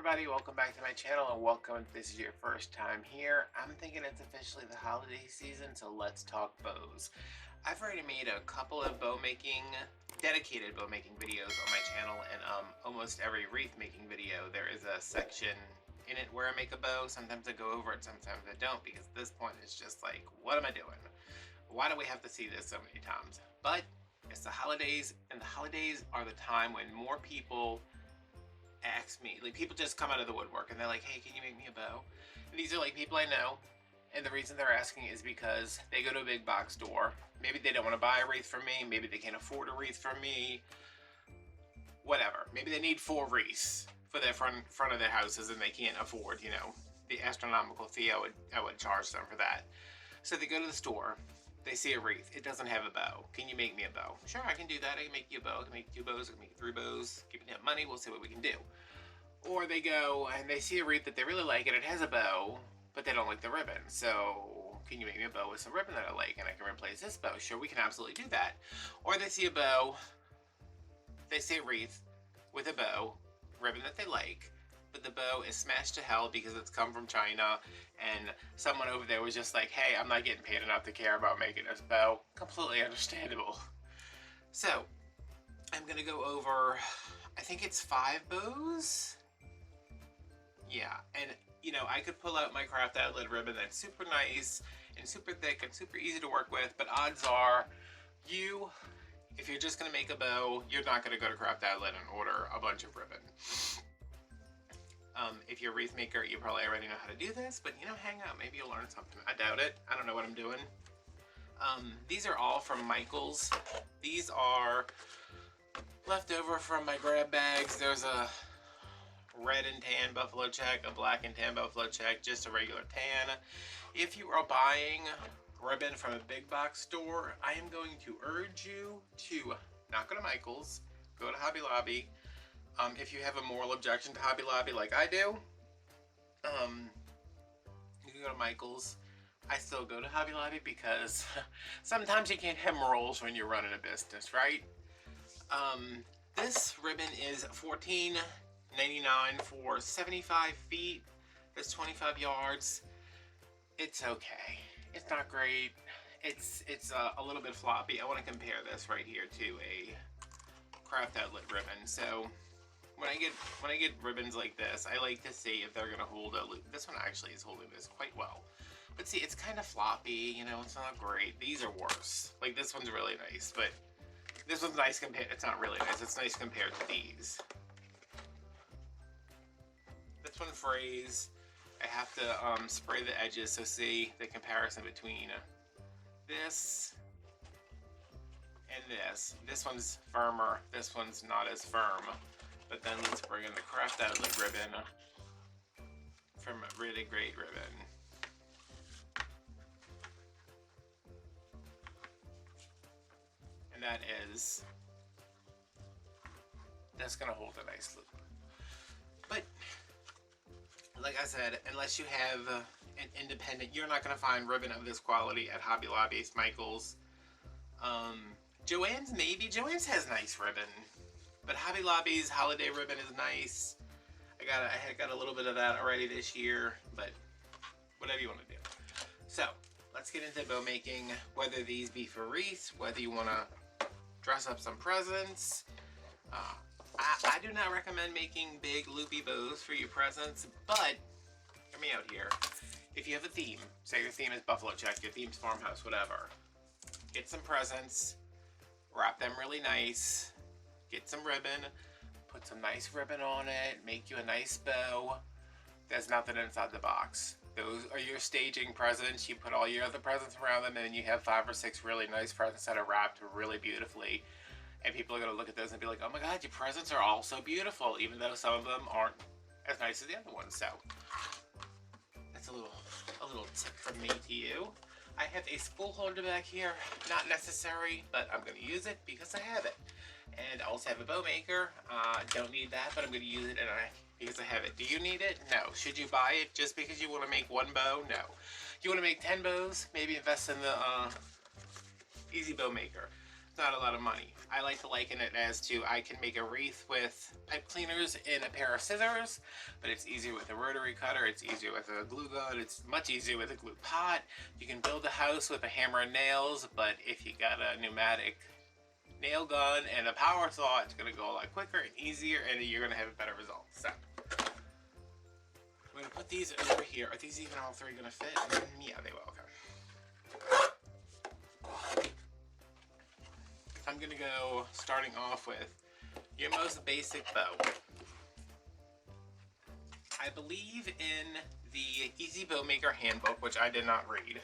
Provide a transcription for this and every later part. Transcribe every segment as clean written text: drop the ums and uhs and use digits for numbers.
everybody, welcome back to my channel, and welcome if this is your first time here. I'm thinking it's officially the holiday season, so let's talk bows. I've already made a couple of dedicated bow making videos on my channel, and almost every wreath making video there is a section in it where I make a bow. Sometimes I go over it, sometimes I don't, because at this point it's just like, what am I doing? Why do we have to see this so many times? But it's the holidays, and the holidays are the time when more people ask me, like, people just come out of the woodwork and they're like, hey, can you make me a bow? And these are like people I know, and the reason they're asking is because they go to a big box store. Maybe they don't want to buy a wreath from me, maybe they can't afford a wreath from me, whatever. Maybe they need 4 wreaths for their front of their houses and they can't afford, you know, the astronomical fee I would charge them for that. So they go to the store, they see a wreath, it doesn't have a bow. Can you make me a bow? Sure, I can do that. I can make you a bow. I can make 2 bows. I can make 3 bows. Give me that money. We'll see what we can do. Or they go and they see a wreath that they really like and it has a bow, but they don't like the ribbon. So can you make me a bow with some ribbon that I like and I can replace this bow? Sure, we can absolutely do that. Or they see a bow, they see a wreath with a bow, ribbon that they like, but the bow is smashed to hell because it's come from China, and someone over there was just like, hey, I'm not getting paid enough to care about making this bow. Completely understandable. So I'm gonna go over, I think it's 5 bows. Yeah, and you know, I could pull out my craft outlet ribbon that's super nice and super thick and super easy to work with, but odds are if you're just gonna make a bow, you're not gonna go to Craft Outlet and order a bunch of ribbon. If you're a wreath maker, you probably already know how to do this, but you know, hang out, maybe you'll learn something. I doubt it. I don't know what I'm doing. These are all from Michael's. These are left over from my grab bags. There's a red and tan buffalo check, a black and tan buffalo check, just a regular tan. If you are buying ribbon from a big box store, I am going to urge you to not go to Michael's, go to Hobby Lobby. If you have a moral objection to Hobby Lobby like I do, you can go to Michael's. I still go to Hobby Lobby because sometimes you can't have morals when you're running a business, right? This ribbon is $14.99 for 75 feet. That's 25 yards. It's okay. It's not great. It's a little bit floppy. I want to compare this right here to a Craft Outlet ribbon. So when I get ribbons like this, I like to see if they're gonna hold a loop. This one actually is holding this quite well. But see, it's kind of floppy, you know, it's not great. These are worse. Like, this one's really nice, but this one's nice compared, it's not really nice, it's nice compared to these. This one frays. I have to spray the edges, so see the comparison between this and this. This one's firmer, this one's not as firm. But then let's bring in the Craft Outlet ribbon from Really Great Ribbon. And that's gonna hold a nice loop. But like I said, unless you have an independent, you're not gonna find ribbon of this quality at Hobby Lobby, Michael's. Joann's maybe. Joann's has nice ribbon. But Hobby Lobby's holiday ribbon is nice. I had got a little bit of that already this year, but whatever you want to do. So let's get into bow making, whether these be for wreaths, whether you want to dress up some presents. I do not recommend making big loopy bows for your presents, but hear me out here. If you have a theme, say your theme is buffalo check, your theme's farmhouse, whatever, get some presents, wrap them really nice. Get some ribbon, put some nice ribbon on it, make you a nice bow. There's nothing inside the box. Those are your staging presents. You put all your other presents around them, and then you have 5 or 6 really nice presents that are wrapped really beautifully. And people are gonna look at those and be like, oh my God, your presents are all so beautiful, even though some of them aren't as nice as the other ones. So that's a little tip from me to you. I have a spool holder back here, not necessary, but I'm gonna use it because I have it. And I also have a bow maker. Don't need that, but I'm going to use it because I have it. Do you need it? No. Should you buy it just because you want to make 1 bow? No. You want to make 10 bows? Maybe invest in the Easy Bow Maker. It's not a lot of money. I like to liken it as to I can make a wreath with pipe cleaners and a pair of scissors, but it's easier with a rotary cutter, it's easier with a glue gun, it's much easier with a glue pot. You can build a house with a hammer and nails, but if you got a pneumatic nail gun and a power saw, it's going to go a lot quicker and easier, and you're going to have a better result. So I'm going to put these over here. Are these even all three going to fit? Yeah, they will. Okay. I'm going to go starting off with your most basic bow. I believe in the Easy Bow Maker Handbook, which I did not read.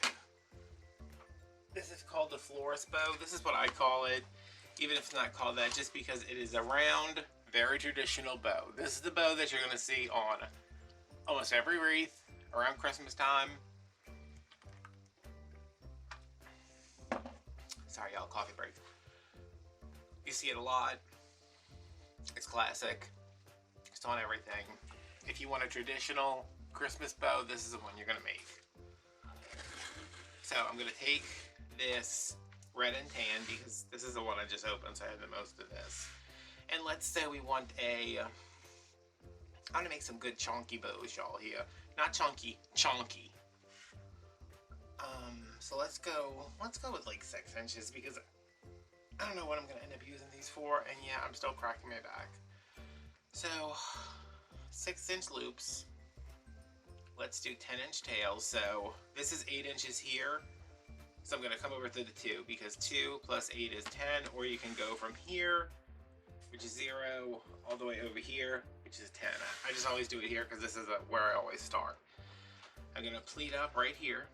This is called the Florist Bow. This is what I call it, even if it's not called that, just because it is a round, very traditional bow. This is the bow that you're going to see on almost every wreath around Christmas time. Sorry, y'all, coffee break. You see it a lot. It's classic. It's on everything. If you want a traditional Christmas bow, this is the one you're going to make. So I'm going to take this red and tan, because this is the one I just opened, so I have the most of this. And let's say we want I'm going to make some good chunky bows, y'all, here. Not chunky, chunky. So let's go with like 6 inches, because I don't know what I'm going to end up using these for, and yeah, I'm still cracking my back. So 6-inch loops. Let's do 10-inch tails. So this is 8 inches here. So I'm going to come over to the 2, because 2 plus 8 is 10, or you can go from here, which is 0, all the way over here, which is 10. I just always do it here because this is where I always start. I'm going to pleat up right here.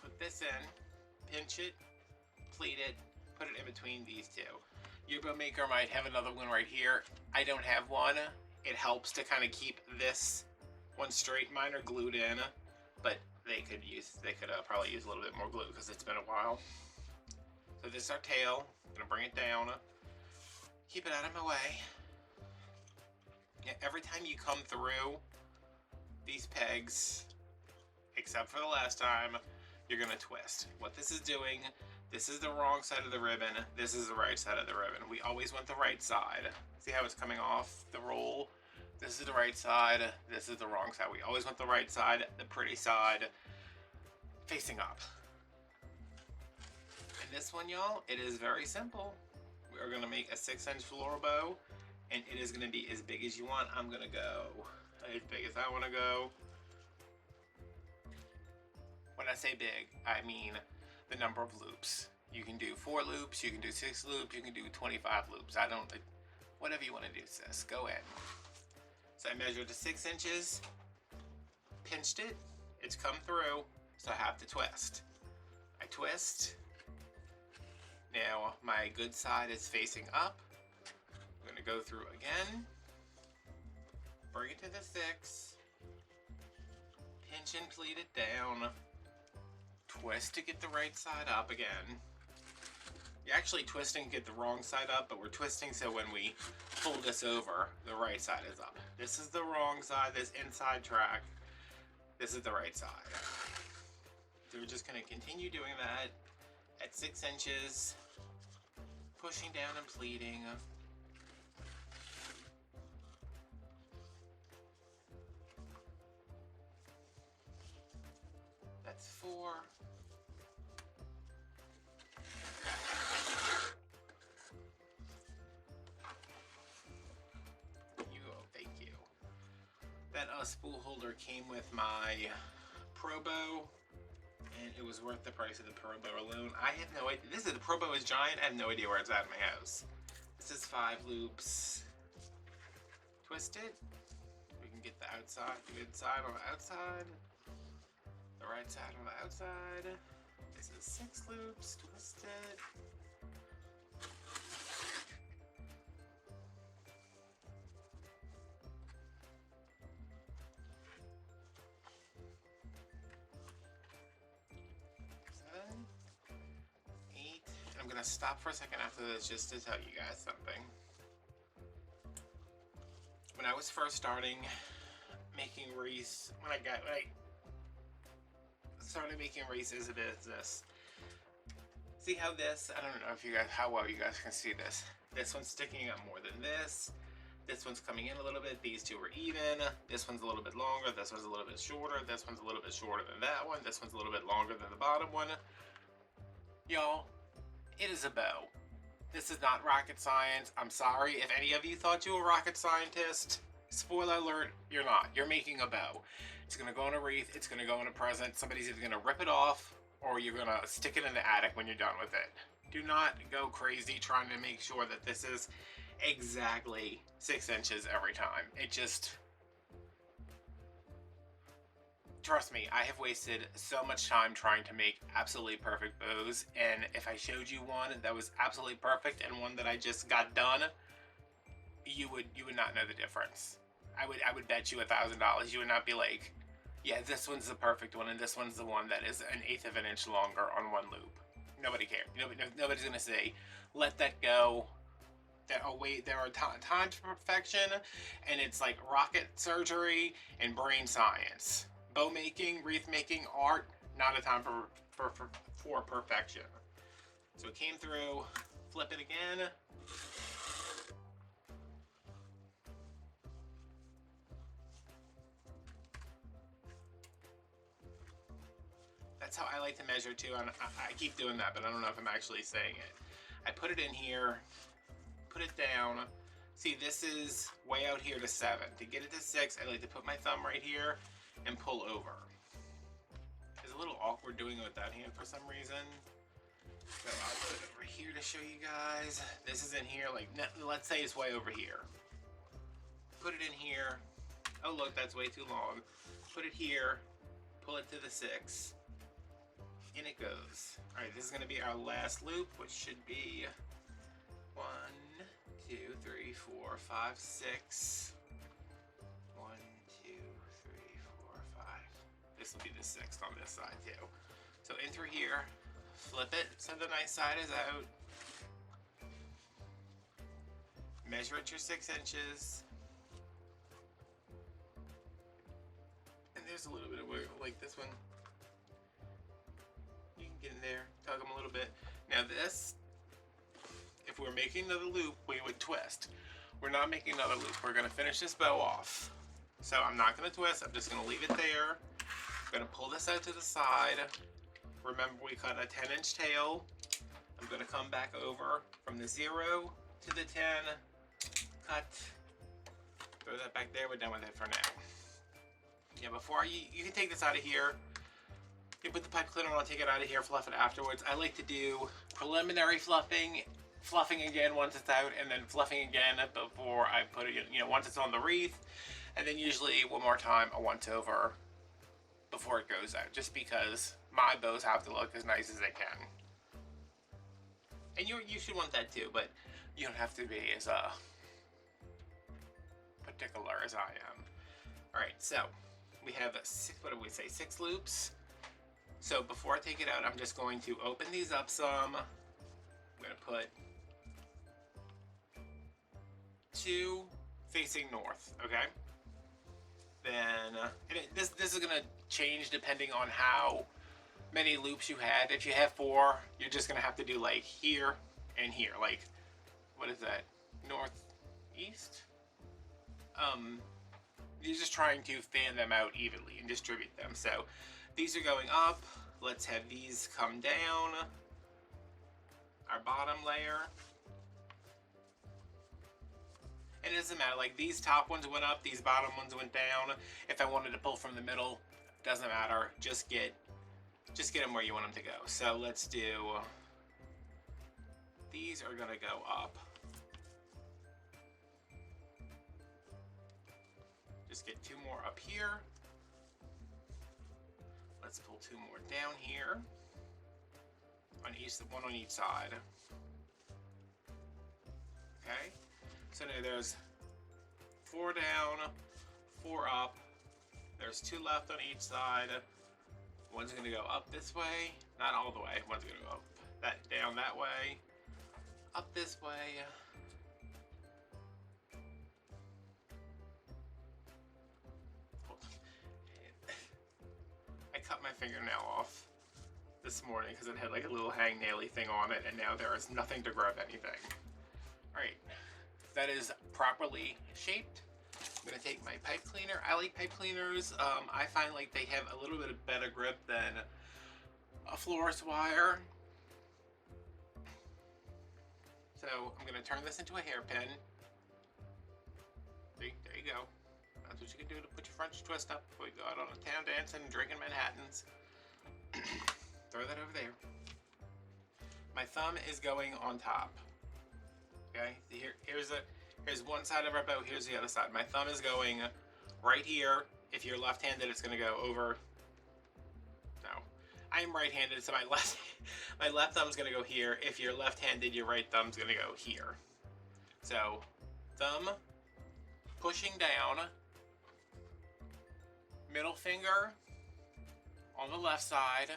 Put this in, pinch it, pleat it, put it in between these two. Your bow maker might have another one right here. I don't have one. It helps to kind of keep this one straight. Mine are glued in, but they could probably use a little bit more glue because it's been a while. So this is our tail. I'm gonna bring it down. Keep it out of my way. Yeah, every time you come through these pegs, except for the last time, you're gonna twist. What this is doing, this is the wrong side of the ribbon, this is the right side of the ribbon. We always want the right side. See how it's coming off the roll? This is the right side, this is the wrong side. We always want the right side, the pretty side, facing up. And this one, y'all, it is very simple. We are gonna make a 6-inch floral bow, and it is gonna be as big as you want. I'm gonna go as big as I wanna go. When I say big, I mean the number of loops. You can do 4 loops, you can do 6 loops, you can do 25 loops. Whatever you want to do, sis, go ahead. So I measured to 6 inches, pinched it, it's come through, so I have to twist. I twist. Now my good side is facing up. I'm going to go through again, bring it to the 6, pinch and pleat it down, twist to get the right side up again. You're actually twisting to get the wrong side up, but we're twisting so when we pull this over, the right side is up. This is the wrong side, this inside track. This is the right side. So we're just going to continue doing that at 6 inches, pushing down and pleating. That's 4. That spool holder came with my Pro Bow, and it was worth the price of the Pro Bow alone. I have no idea. The Pro Bow is giant. I have no idea where it's at in my house. This is 5 loops. Twist it. We can get the outside, the good side on the outside, the right side on the outside. This is 6 loops. Twist it. I'm gonna stop for a second after this just to tell you guys something. When I was first starting making wreaths, when I started making wreaths as a business, See how this, I don't know if you guys, how well you guys can see this. This one's sticking up more than this. This one's coming in a little bit. These two are even. This one's a little bit longer. This one's a little bit shorter. This one's a little bit shorter than that one. This one's a little bit longer than the bottom one. Y'all, it is a bow. This is not rocket science. I'm sorry if any of you thought you were a rocket scientist. Spoiler alert, you're not. You're making a bow. It's gonna go in a wreath. It's gonna go in a present. Somebody's either gonna rip it off or you're gonna stick it in the attic when you're done with it. Do not go crazy trying to make sure that this is exactly 6 inches every time. It just, trust me, I have wasted so much time trying to make absolutely perfect bows, and if I showed you one that was absolutely perfect and one that I just got done, you would not know the difference. I would bet you $1,000 you would not be like, yeah, this one's the perfect one and this one's the one that is 1/8 of an inch longer on one loop. Nobody cares. Nobody's gonna say, let that go. That, oh wait, there are times for perfection, and it's like rocket surgery and brain science. Bow making, wreath making, art, not a time for perfection. So it came through, flip it again. That's how I like to measure too, and I keep doing that, but I don't know if I'm actually saying it. I put it in here, put it down. See, this is way out here to 7. To get it to 6, I like to put my thumb right here and pull over. It's a little awkward doing it with that hand for some reason. So I'll put it over here to show you guys. This is in here, like, let's say it's way over here. Put it in here. Oh look, that's way too long. Put it here, pull it to the 6. In it goes. All right, this is gonna be our last loop, which should be 1, 2, 3, 4, 5, 6. 1, 2, 3, 4, 5. This will be the 6th on this side too. So in through here, flip it so the nice side is out. Measure it your 6 inches. And there's a little bit of wiggle, like this one. You can get in there, tug them a little bit. Now this, if we're making another loop, we would twist. We're not making another loop. We're gonna finish this bow off. So I'm not gonna twist, I'm just gonna leave it there. I'm gonna pull this out to the side. Remember, we cut a 10-inch tail. I'm gonna come back over from the 0 to the 10, cut, throw that back there. We're done with it for now. Yeah, before you can take this out of here. You put the pipe cleaner on, take it out of here, fluff it afterwards. I like to do preliminary fluffing again once it's out, and then fluffing again before I put it in, once it's on the wreath, and then usually one more time a once over before it goes out, just because my bows have to look as nice as they can. And you should want that too, but you don't have to be as particular as I am. All right, so we have 6, what did we say, 6 loops. So before I take it out, I'm just going to open these up some. I'm going to put 2 facing north, okay? Then, this is going to change depending on how many loops you had. If you have 4, you're just going to have to do like here and here. Like, what is that? Northeast? You're just trying to fan them out evenly and distribute them. So these are going up. Let's have these come down. Our bottom layer. And it doesn't matter, like these top ones went up, these bottom ones went down. If I wanted to pull from the middle, doesn't matter. Just get them where you want them to go. So let's do, these are gonna go up. Just get 2 more up here. Let's pull 2 more down here. One on each side. Okay. So now there's 4 down, 4 up. There's 2 left on each side. One's gonna go up this way, not all the way. One's gonna go up down that way, up this way. I cut my fingernail off. this morning because it had like a little hang-naily thing on it, and now there is nothing to grab anything. All right, that is properly shaped. I'm gonna take my pipe cleaner. I like pipe cleaners. I find like they have a little bit of better grip than a florist wire. So I'm gonna turn this into a hairpin. See, there you go. That's what you can do to put your French twist up before you go out on a town dancing and drinking Manhattans. Throw that over there. My thumb is going on top. Okay, here's one side of our bow, here's the other side. My thumb is going right here. If you're left-handed, it's gonna go over. No, I'm right-handed, so my left thumb's gonna go here. If you're left-handed, your right thumb's gonna go here. So, thumb pushing down, middle finger on the left side,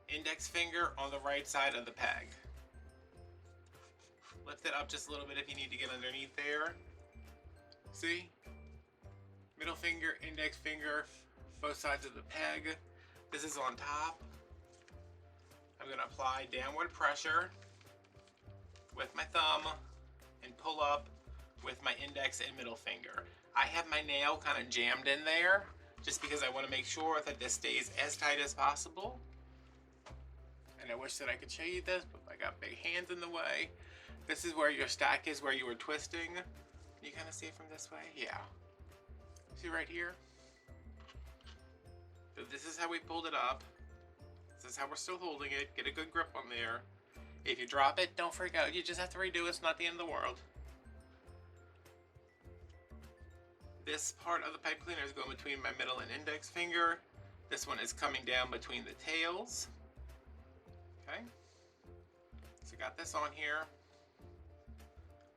index finger on the right side of the peg. Lift it up just a little bit if you need to get underneath there. See? Middle finger, index finger, both sides of the peg. This is on top. I'm going to apply downward pressure with my thumb and pull up with my index and middle finger. I have my nail kind of jammed in there just because I want to make sure that this stays as tight as possible. And I wish that I could show you this, but I got big hands in the way. This is where your stack is, where you were twisting. You kind of see it from this way? Yeah. See right here? So this is how we pulled it up. This is how we're still holding it. Get a good grip on there. If you drop it, don't freak out. You just have to redo it. It's not the end of the world. This part of the pipe cleaner is going between my middle and index finger. This one is coming down between the tails. Okay. So got this on here.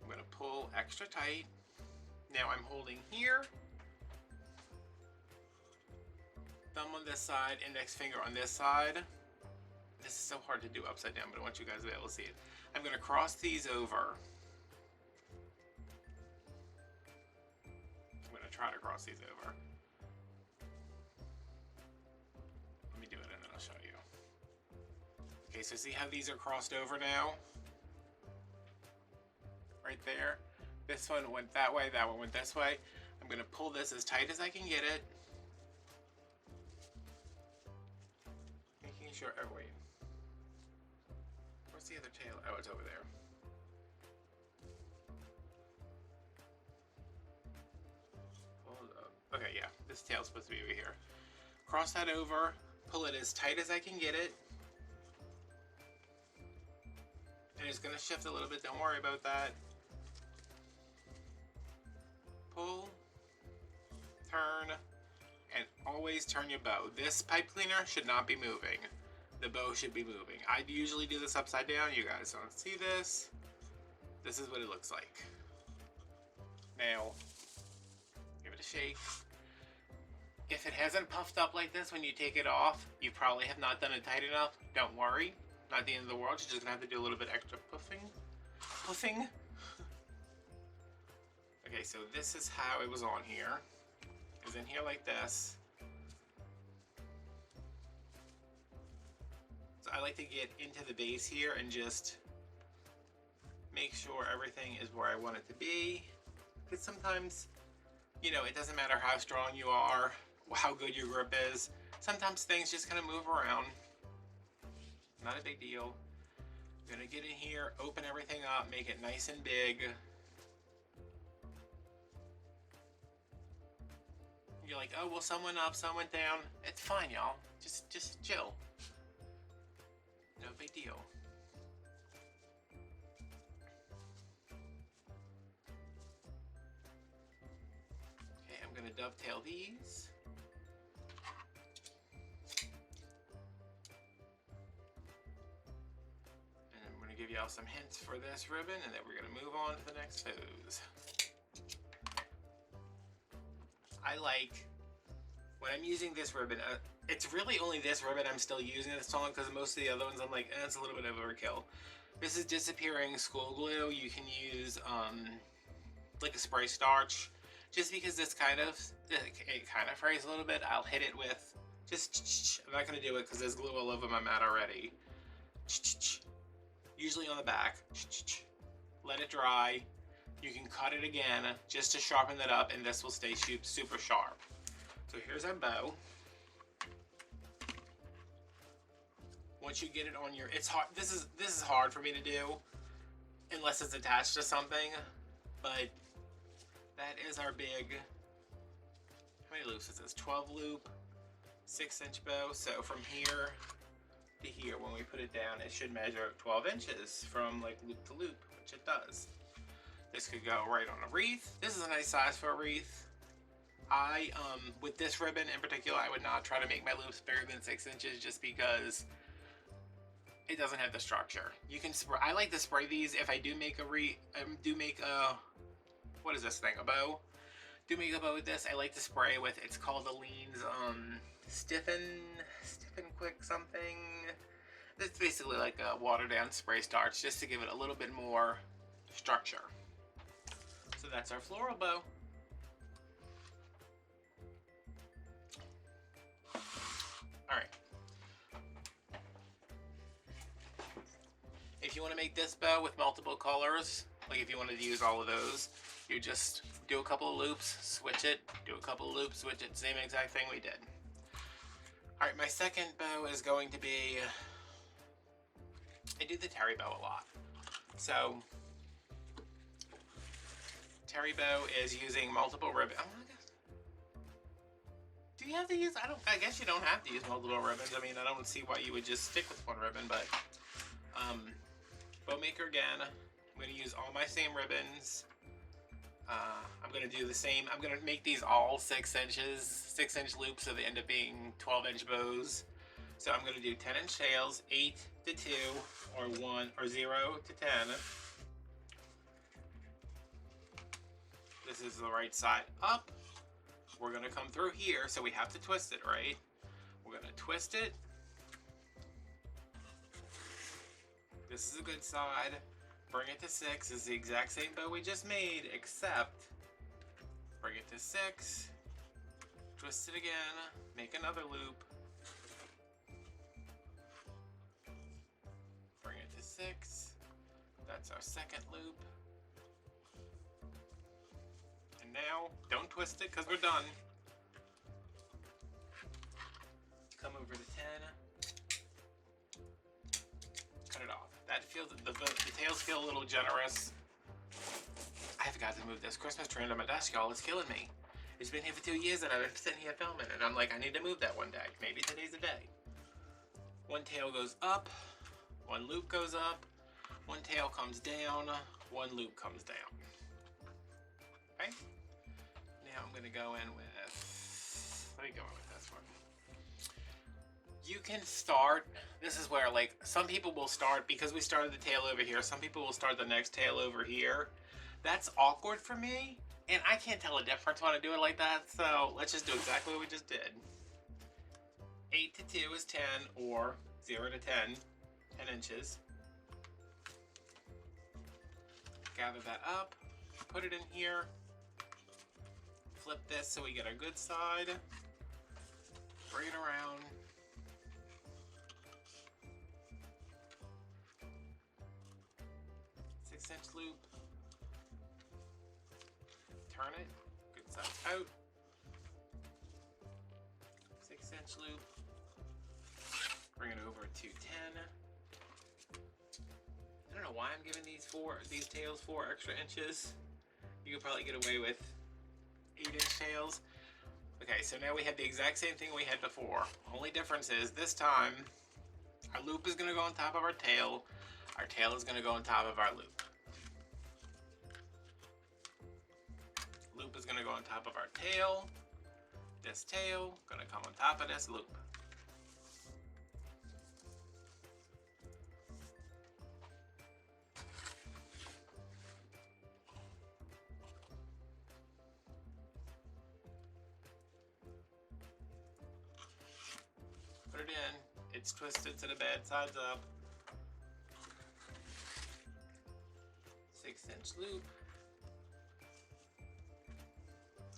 I'm going to pull extra tight. Now I'm holding here. Thumb on this side, index finger on this side. This is so hard to do upside down, but I want you guys to be able to see it. I'm going to cross these over. I'm going to try to cross these over. Let me do it and then I'll show you. Okay, so see how these are crossed over now? Right there. This one went that way, that one went this way. I'm going to pull this as tight as I can get it. Making sure, oh wait. Where's the other tail? Oh, it's over there. Hold up. Okay, yeah, this tail's supposed to be over here. Cross that over, pull it as tight as I can get it. And it's going to shift a little bit, don't worry about that. Pull, turn, and always turn your bow. This pipe cleaner should not be moving. The bow should be moving. I usually do this upside down. You guys don't see this. This is what it looks like. Now, give it a shake. If it hasn't puffed up like this when you take it off, you probably have not done it tight enough. Don't worry. Not the end of the world. You're just gonna have to do a little bit extra puffing. Puffing. Okay, so this is how it was on here. It was in here like this. So I like to get into the base here and just make sure everything is where I want it to be. Because sometimes, you know, it doesn't matter how strong you are, how good your grip is. Sometimes things just kind of move around. Not a big deal. I'm gonna get in here, open everything up, make it nice and big. You're like, oh, well, some went up, some went down. It's fine, y'all. Just chill. No big deal. Okay, I'm gonna dovetail these. And I'm gonna give y'all some hints for this ribbon, and then we're gonna move on to the next pose. I like, when I'm using this ribbon, it's really only this ribbon I'm still using this on, because most of the other ones I'm like, it's a little bit of overkill. This is disappearing school glue. You can use like a spray starch, just because it kind of frays a little bit. I'll hit it with Just, I'm not going to do it because there's glue all over my mat already. Usually on the back. Let it dry. You can cut it again just to sharpen it up, and this will stay super sharp. So here's our bow. Once you get it on your, it's hard. This is hard for me to do unless it's attached to something. But that is our big. How many loops is this? 12 loop, 6-inch bow. So from here to here, when we put it down, it should measure 12 inches from like loop to loop, which it does. This could go right on a wreath. This is a nice size for a wreath. With this ribbon in particular, I would not try to make my loops bigger than 6 inches just because it doesn't have the structure. You can spray. I like to spray these if I do make what is this thing? A bow? Do make a bow with this. I like to spray with. It's called Aleene's Stiffen Quick something. It's basically like a watered down spray starch just to give it a little bit more structure. So that's our floral bow. Alright. If you want to make this bow with multiple colors, like if you wanted to use all of those, you just do a couple of loops, switch it, do a couple of loops, switch it, same exact thing we did. Alright, my second bow is going to be, I do the Terri bow a lot. So, Terri bow is using multiple ribbons. Do you have to use, I guess you don't have to use multiple ribbons. I mean, I don't see why you would just stick with one ribbon, but bow maker again. I'm going to use all my same ribbons. I'm going to do the same. I'm going to make these all 6 inches, 6-inch loops, so they end up being 12-inch bows. So I'm going to do 10-inch tails, 8 to 2, or 1, or 0 to 10. This is the right side up. We're going to come through here, so we have to twist it, right? We're going to twist it. This is a good side. Bring it to 6. This is the exact same bow we just made, except bring it to 6. Twist it again. Make another loop. Bring it to 6. That's our second loop. And now, don't twist it because we're done. Come over to 10. Cut it off. That feels, the tails feel a little generous. I forgot to move this Christmas tree under my desk, y'all. It's killing me. It's been here for 2 years and I've been sitting here filming, and I'm like, I need to move that one day. Maybe today's the day. One tail goes up, one loop goes up, one tail comes down, one loop comes down. Okay? Now I'm gonna go in with, let me go in with this one. You can start, this is where like, some people will start, because we started the tail over here, some people will start the next tail over here. That's awkward for me, and I can't tell a difference when I do it like that, so let's just do exactly what we just did. 8 to 2 is 10, or 0 to 10, 10 inches. Gather that up, put it in here, flip this so we get our good side, bring it around. Inch loop, turn it, good side out, 6-inch loop, bring it over to 10. I don't know why I'm giving these tails 4 extra inches. You could probably get away with 8-inch tails. Okay, so now we have the exact same thing we had before. Only difference is this time our loop is going to go on top of our tail is going to go on top of our loop. Loop is going to go on top of our tail. This tail going to come on top of this loop. Put it in. It's twisted to the bad sides up. 6-inch loop.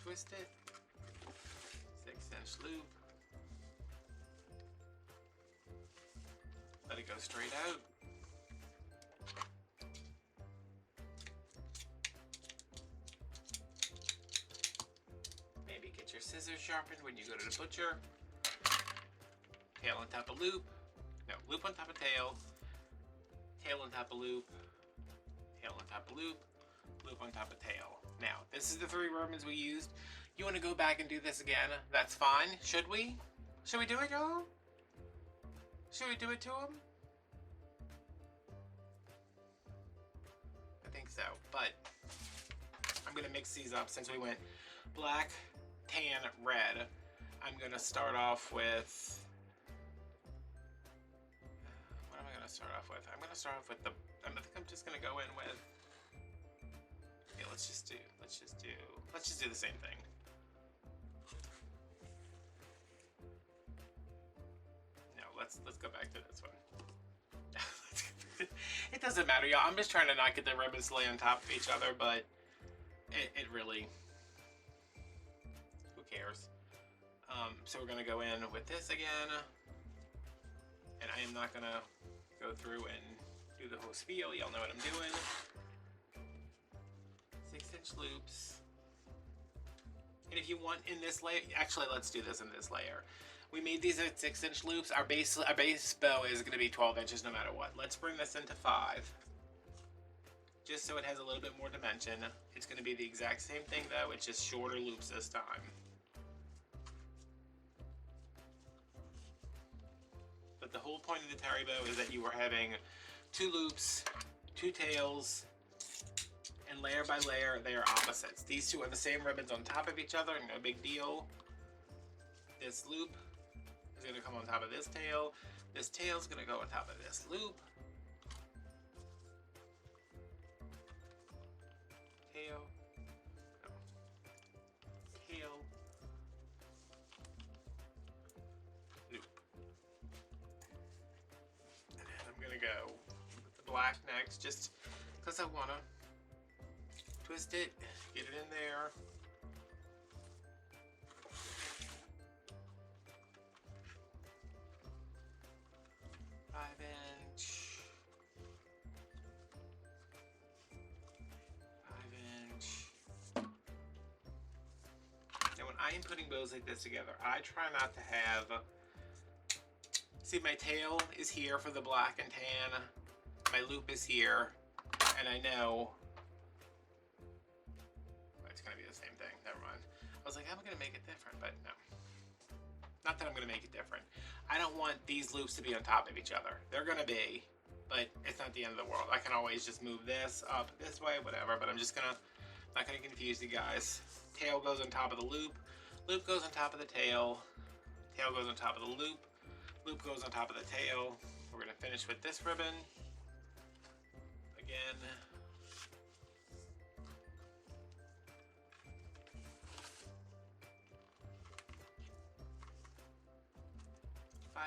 Twist it. 6-inch loop. let it go straight out. Maybe get your scissors sharpened when you go to the butcher. Tail on top of loop. No, loop on top of tail. Tail on top of loop. Tail on top of loop. Loop on top of tail. Now, this is the 3 ribbons we used. You want to go back and do this again? That's fine. Should we? Should we do it, y'all? Should we do it to him? I think so, but I'm going to mix these up since we went black, tan, red. I'm going to start off with... What am I going to start off with? I'm going to start off with the... I think I'm just going to go in with... Yeah, let's just do the same thing. No, let's go back to this one. It doesn't matter, y'all. I'm just trying to not get the ribbons to lay on top of each other, but it really, who cares? So we're gonna go in with this again, and I am not gonna go through and do the whole spiel. Y'all know what I'm doing. 6-inch loops. And if you want in this layer, actually let's do this in this layer. We made these at 6-inch loops. Our base bow is going to be 12 inches no matter what. Let's bring this into 5. Just so it has a little bit more dimension. It's going to be the exact same thing though, it's just shorter loops this time. But the whole point of the Terri bow is that you are having 2 loops, 2 tails, and layer by layer they are opposites. These 2 are the same ribbons on top of each other, no big deal. This loop is going to come on top of this tail. This tail is going to go on top of this loop. Tail. No. Tail. Loop. And then I'm going to go with the black next, just because I want to twist it, get it in there. 5-inch. 5-inch. Now when I am putting bows like this together, I try not to have... See, my tail is here for the black and tan. My loop is here. And I know... It's going to be the same thing. Never mind. I was like, I'm going to make it different, but no. Not that I'm going to make it different. I don't want these loops to be on top of each other. They're going to be, but it's not the end of the world. I can always just move this up this way, whatever, but I'm just going to, not going to confuse you guys. Tail goes on top of the loop. Loop goes on top of the tail. Tail goes on top of the loop. Loop goes on top of the tail. We're going to finish with this ribbon. Again.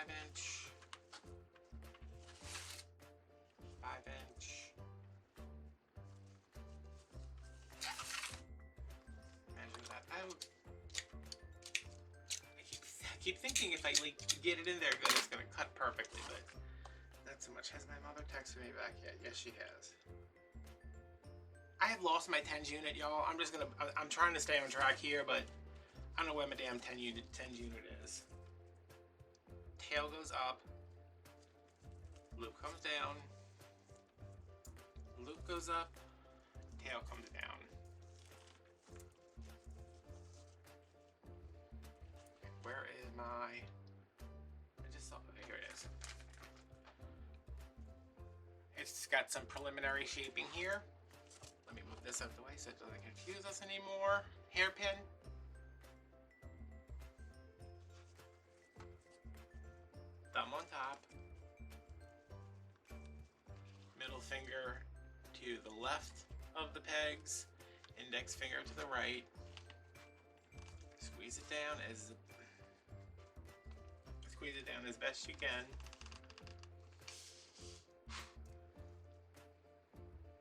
Inch, 5-inch. Measure that out. I keep thinking if I like get it in there good, it's gonna cut perfectly, but not so much. Has my mother texted me back yet? Yes, she has. I have lost my 10s unit, y'all. I'm trying to stay on track here, but I don't know where my damn 10 unit is. Tail goes up, loop comes down, loop goes up, tail comes down. Where is my... I just saw... Here it is. It's got some preliminary shaping here. Let me move this out of the way so it doesn't confuse us anymore. Hairpin. Thumb on top, middle finger to the left of the pegs, index finger to the right. Squeeze it down as best you can.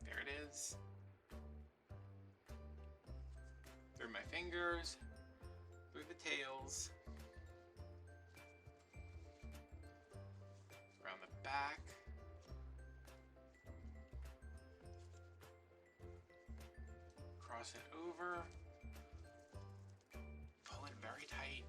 There it is. Through my fingers, through the tails. Around the back. cross it over, pull it very tight.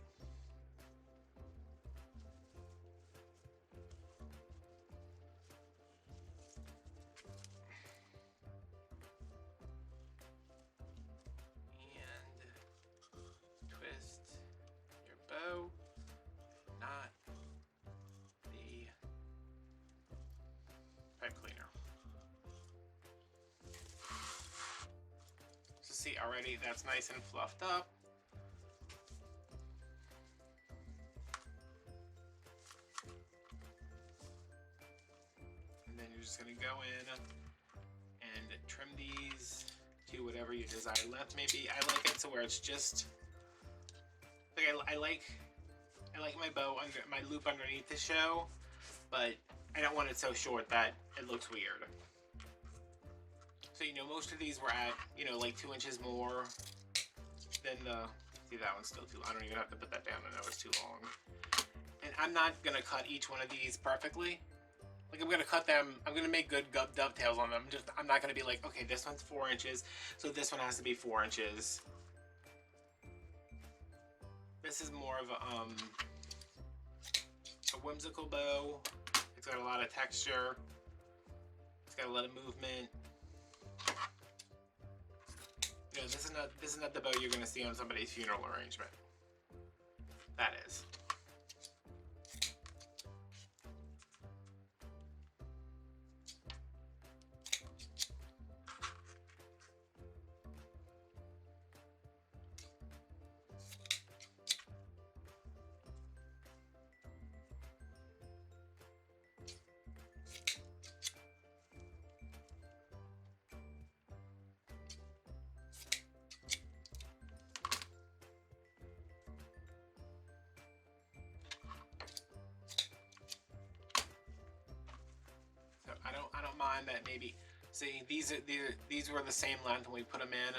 And twist your bow, not the pipe cleaner. So see, already that's nice and fluffed up. And then you're just gonna go in and trim these to whatever you desire length. Maybe I like it to where it's just like I like my bow under my loop underneath the show, but I don't want it so short that it looks weird. So you know, most of these were at, you know, like 2 inches more than the, see, that one's still too long. I don't even have to put that down. I know it's too long. And I'm not gonna cut each one of these perfectly. Like, I'm gonna cut them, I'm gonna make good dovetails on them. I'm not gonna be like, okay, this one's 4 inches, so this one has to be 4 inches. This is more of a whimsical bow. It's got a lot of texture. It's got a lot of movement. You know, this is not the bow you're gonna see on somebody's funeral arrangement. That is. I don't mind that. Maybe, see, these were the same length when we put them in.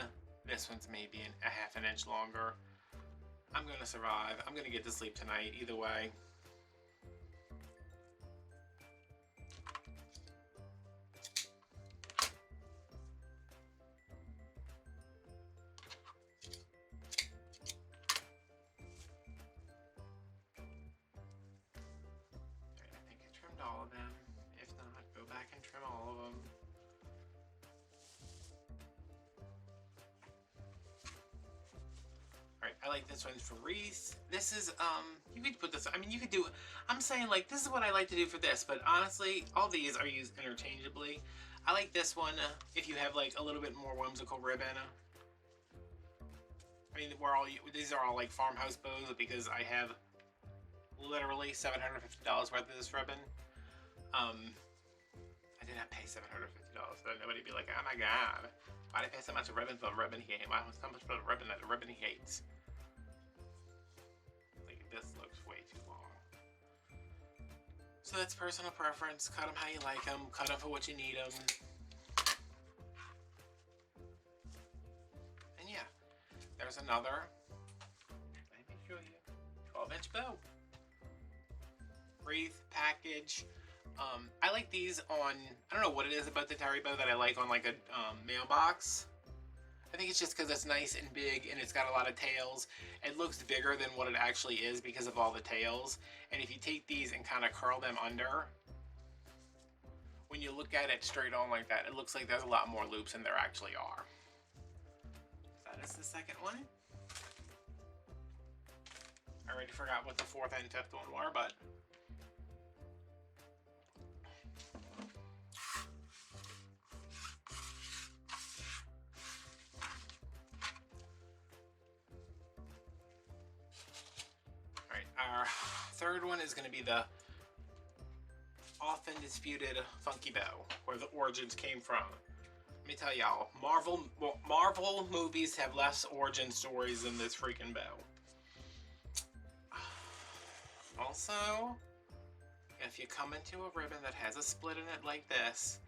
This one's maybe a half an inch longer. I'm gonna survive. I'm gonna get to sleep tonight either way. I think I trimmed all of them. If not, go back and trim all of them. Alright, I like this one for wreaths. This is, you could put this, I mean, you could do, I'm saying, like, this is what I like to do for this, but honestly, all these are used interchangeably. I like this one if you have, like, a little bit more whimsical ribbon. I mean, these are all, like, farmhouse bows because I have literally $750 worth of this ribbon. I did not pay $750, so nobody be like, oh my god, why did I pay so much for ribbon for a ribbon he hates? Why so much for a ribbon that a ribbon he hates? Like, this looks way too long. So that's personal preference. Cut them how you like them. Cut them for what you need them. And yeah, there's another, let me show you, 12-inch bow. Wreath package. I like these on, I don't know what it is about the Terri bow that I like on like a mailbox. I think it's just because it's nice and big and it's got a lot of tails. It looks bigger than what it actually is because of all the tails. And if you take these and kind of curl them under, when you look at it straight on like that, it looks like there's a lot more loops than there actually are. That is the second one. I already forgot what the fourth and fifth one were, but our third one is going to be the often disputed funky bow, where the origins came from. Let me tell y'all, Marvel movies have less origin stories than this freaking bow. Also, if you come into a ribbon that has a split in it like this,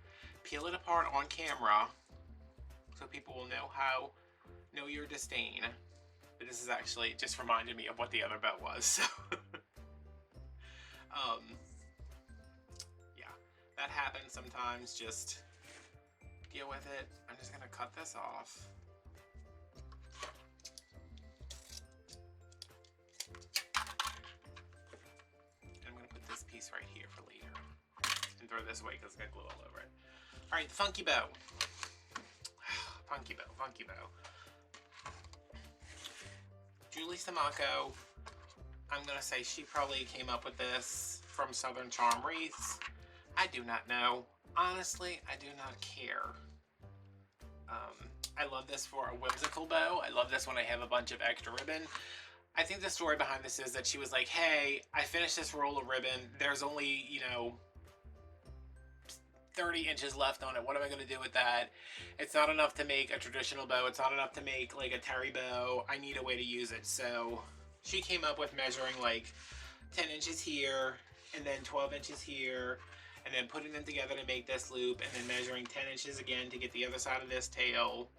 peel it apart on camera so people will know your disdain. But this is actually just reminded me of what the other bow was. So yeah, that happens sometimes. Just deal with it. I'm just gonna cut this off. throw this away because it's got glue all over it. All right, the funky bow. Funky bow, funky bow. Julie Samaco, I'm going to say she probably came up with this from Southern Charm Wreaths. I do not know. Honestly, I do not care. I love this for a whimsical bow. I love this when I have a bunch of extra ribbon. I think the story behind this is that she was like, hey, I finished this roll of ribbon. There's only, 30 inches left on it. What am I going to do with that? It's not enough to make a traditional bow. It's not enough to make like a Terri bow. I need a way to use it. So she came up with measuring like 10 inches here and then 12 inches here and then putting them together to make this loop and then measuring 10 inches again to get the other side of this tail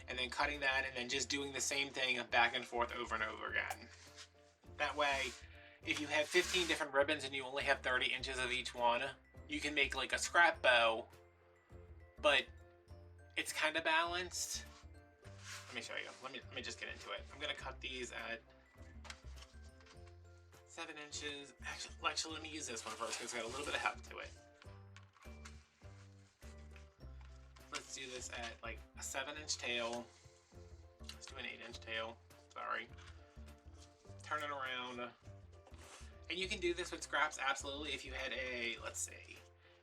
and then cutting that and then just doing the same thing back and forth over and over again. That way, if you have 15 different ribbons and you only have 30 inches of each one, you can make like a scrap bow, but it's kind of balanced. Let me show you. Let me just get into it. I'm gonna cut these at 7 inches. Actually, let me use this one first because it's got a little bit of heft to it. Let's do this at like a 7-inch tail. Let's do an 8-inch tail. Sorry. Turn it around. And you can do this with scraps, absolutely. If you had a, let's see,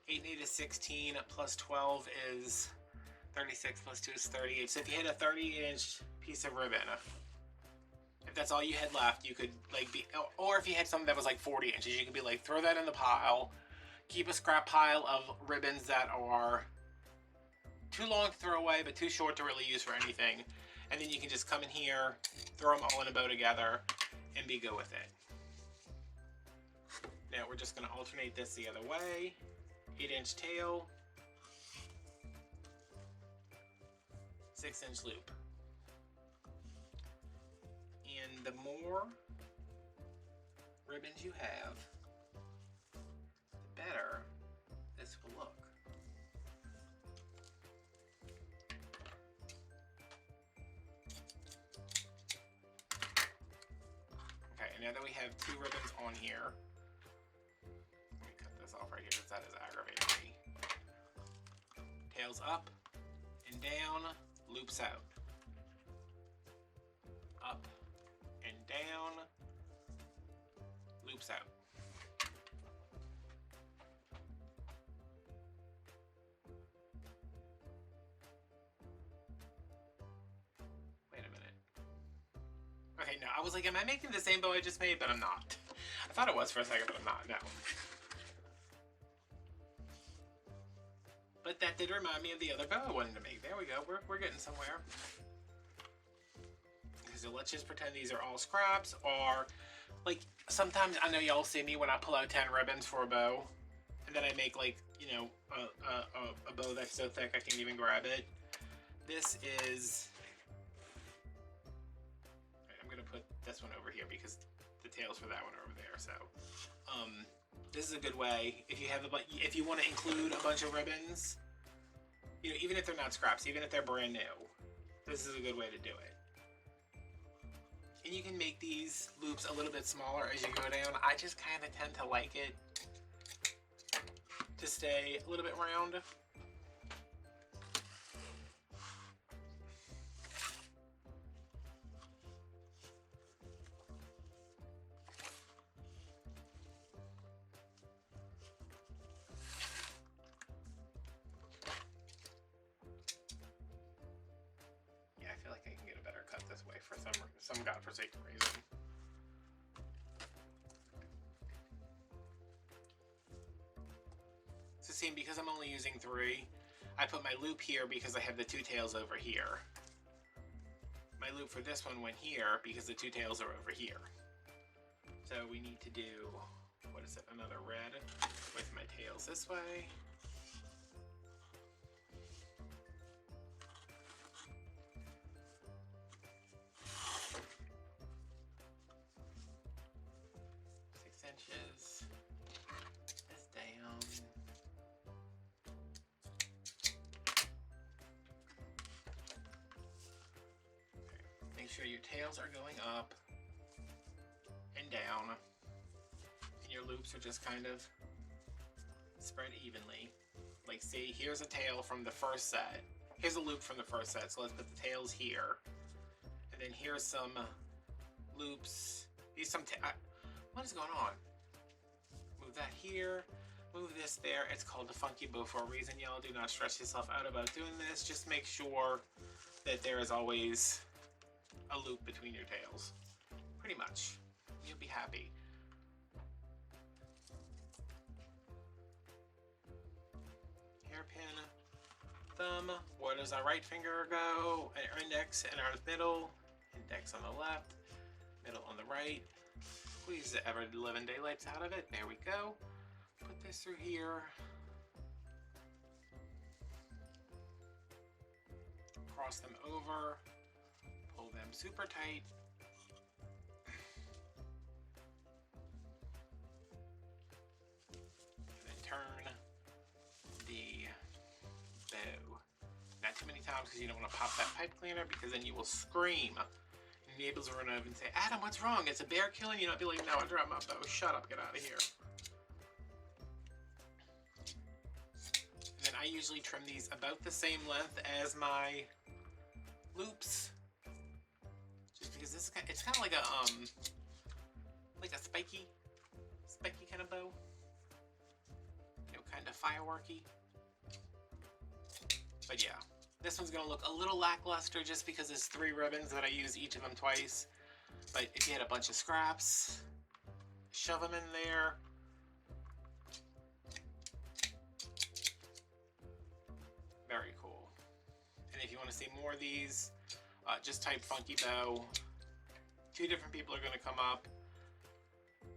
8 and 8 is 16, plus 12 is 36, plus 2 is 38. So if you had a 30-inch piece of ribbon, if that's all you had left, you could like be, or if you had something that was like 40 inches, you could be like, throw that in the pile, keep a scrap pile of ribbons that are too long to throw away, but too short to really use for anything. And then you can just come in here, throw them all in a bow together, and be good with it. Now we're just going to alternate this the other way. 8-inch tail, 6-inch loop. And the more ribbons you have, the better this will look. Okay, and now that we have 2 ribbons on here, let me cut this off right here because that is aggravating me. Tails up and down, loops out. Up and down, loops out. Wait a minute. Okay, no, I was like, am I making the same bow I just made? But I'm not. I thought it was for a second, but I'm not, no. But that did remind me of the other bow I wanted to make. There we go, we're getting somewhere. So let's just pretend these are all scraps, or like sometimes I know y'all see me when I pull out 10 ribbons for a bow, and then I make like, a bow that's so thick I can't even grab it. This is, I'm gonna put this one over here because the tails for that one are over there. So this is a good way if you have if you want to include a bunch of ribbons, even if they're not scraps, even if they're brand new, this is a good way to do it. And you can make these loops a little bit smaller as you go down. I just kind of tend to like it to stay a little bit round. I feel like I can get a better cut this way for some godforsaken reason. So see, because I'm only using 3, I put my loop here because I have the 2 tails over here. My loop for this one went here because the 2 tails are over here. So we need to do, what is it, another red with my tails this way. Inches, this down. Okay. Make sure your tails are going up and down, and your loops are just kind of spread evenly. Like, see, here's a tail from the first set. Here's a loop from the first set, so let's put the tails here. And then here's some loops. What is going on? Move that here. Move this there. It's called a funky bow for a reason, y'all. Do not stress yourself out about doing this. Just make sure that there is always a loop between your tails. Pretty much. You'll be happy. Hairpin, thumb. Where does our right finger go? Our index and our middle. Index on the left, middle on the right. Squeeze the ever living daylights out of it. There we go. Put this through here. Cross them over. Pull them super tight. And then turn the bow. Not too many times because you don't want to pop that pipe cleaner because then you will scream. And neighbors will run over and say, Adam, what's wrong? It's a bear killing you. Not be like, no, I dropped my bow. Shut up, get out of here. And then I usually trim these about the same length as my loops. Just because this is it's kind of like a spiky kind of bow. You know, kind of fireworky. But yeah, this one's gonna look a little lackluster just because it's 3 ribbons that I use each of them twice. But if you had a bunch of scraps, shove them in there. Very cool. And if you want to see more of these, just type funky bow. 2 different people are going to come up.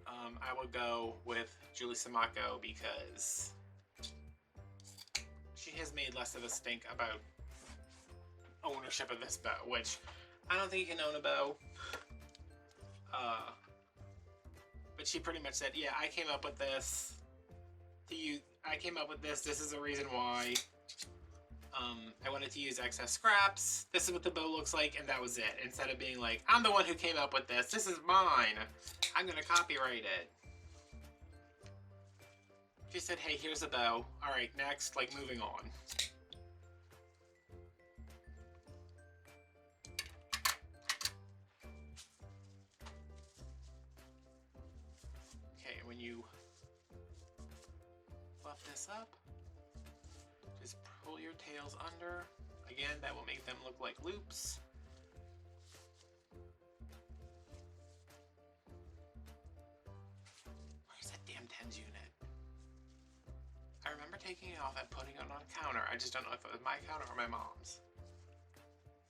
I will go with Julie Samaco because she has made less of a stink about ownership of this bow, which I don't think you can own a bow. But she pretty much said, yeah, I came up with this. I came up with this. This is the reason why. I wanted to use excess scraps. This is what the bow looks like, and that was it. Instead of being like, I'm the one who came up with this. This is mine. I'm gonna copyright it. She said, hey, here's a bow. All right, next, like, moving on. Okay, when you fluff this up, just pull your tails under. Again, that will make them look like loops. Where's that damn TENS unit? I remember taking it off and putting it on a counter. I just don't know if it was my counter or my mom's.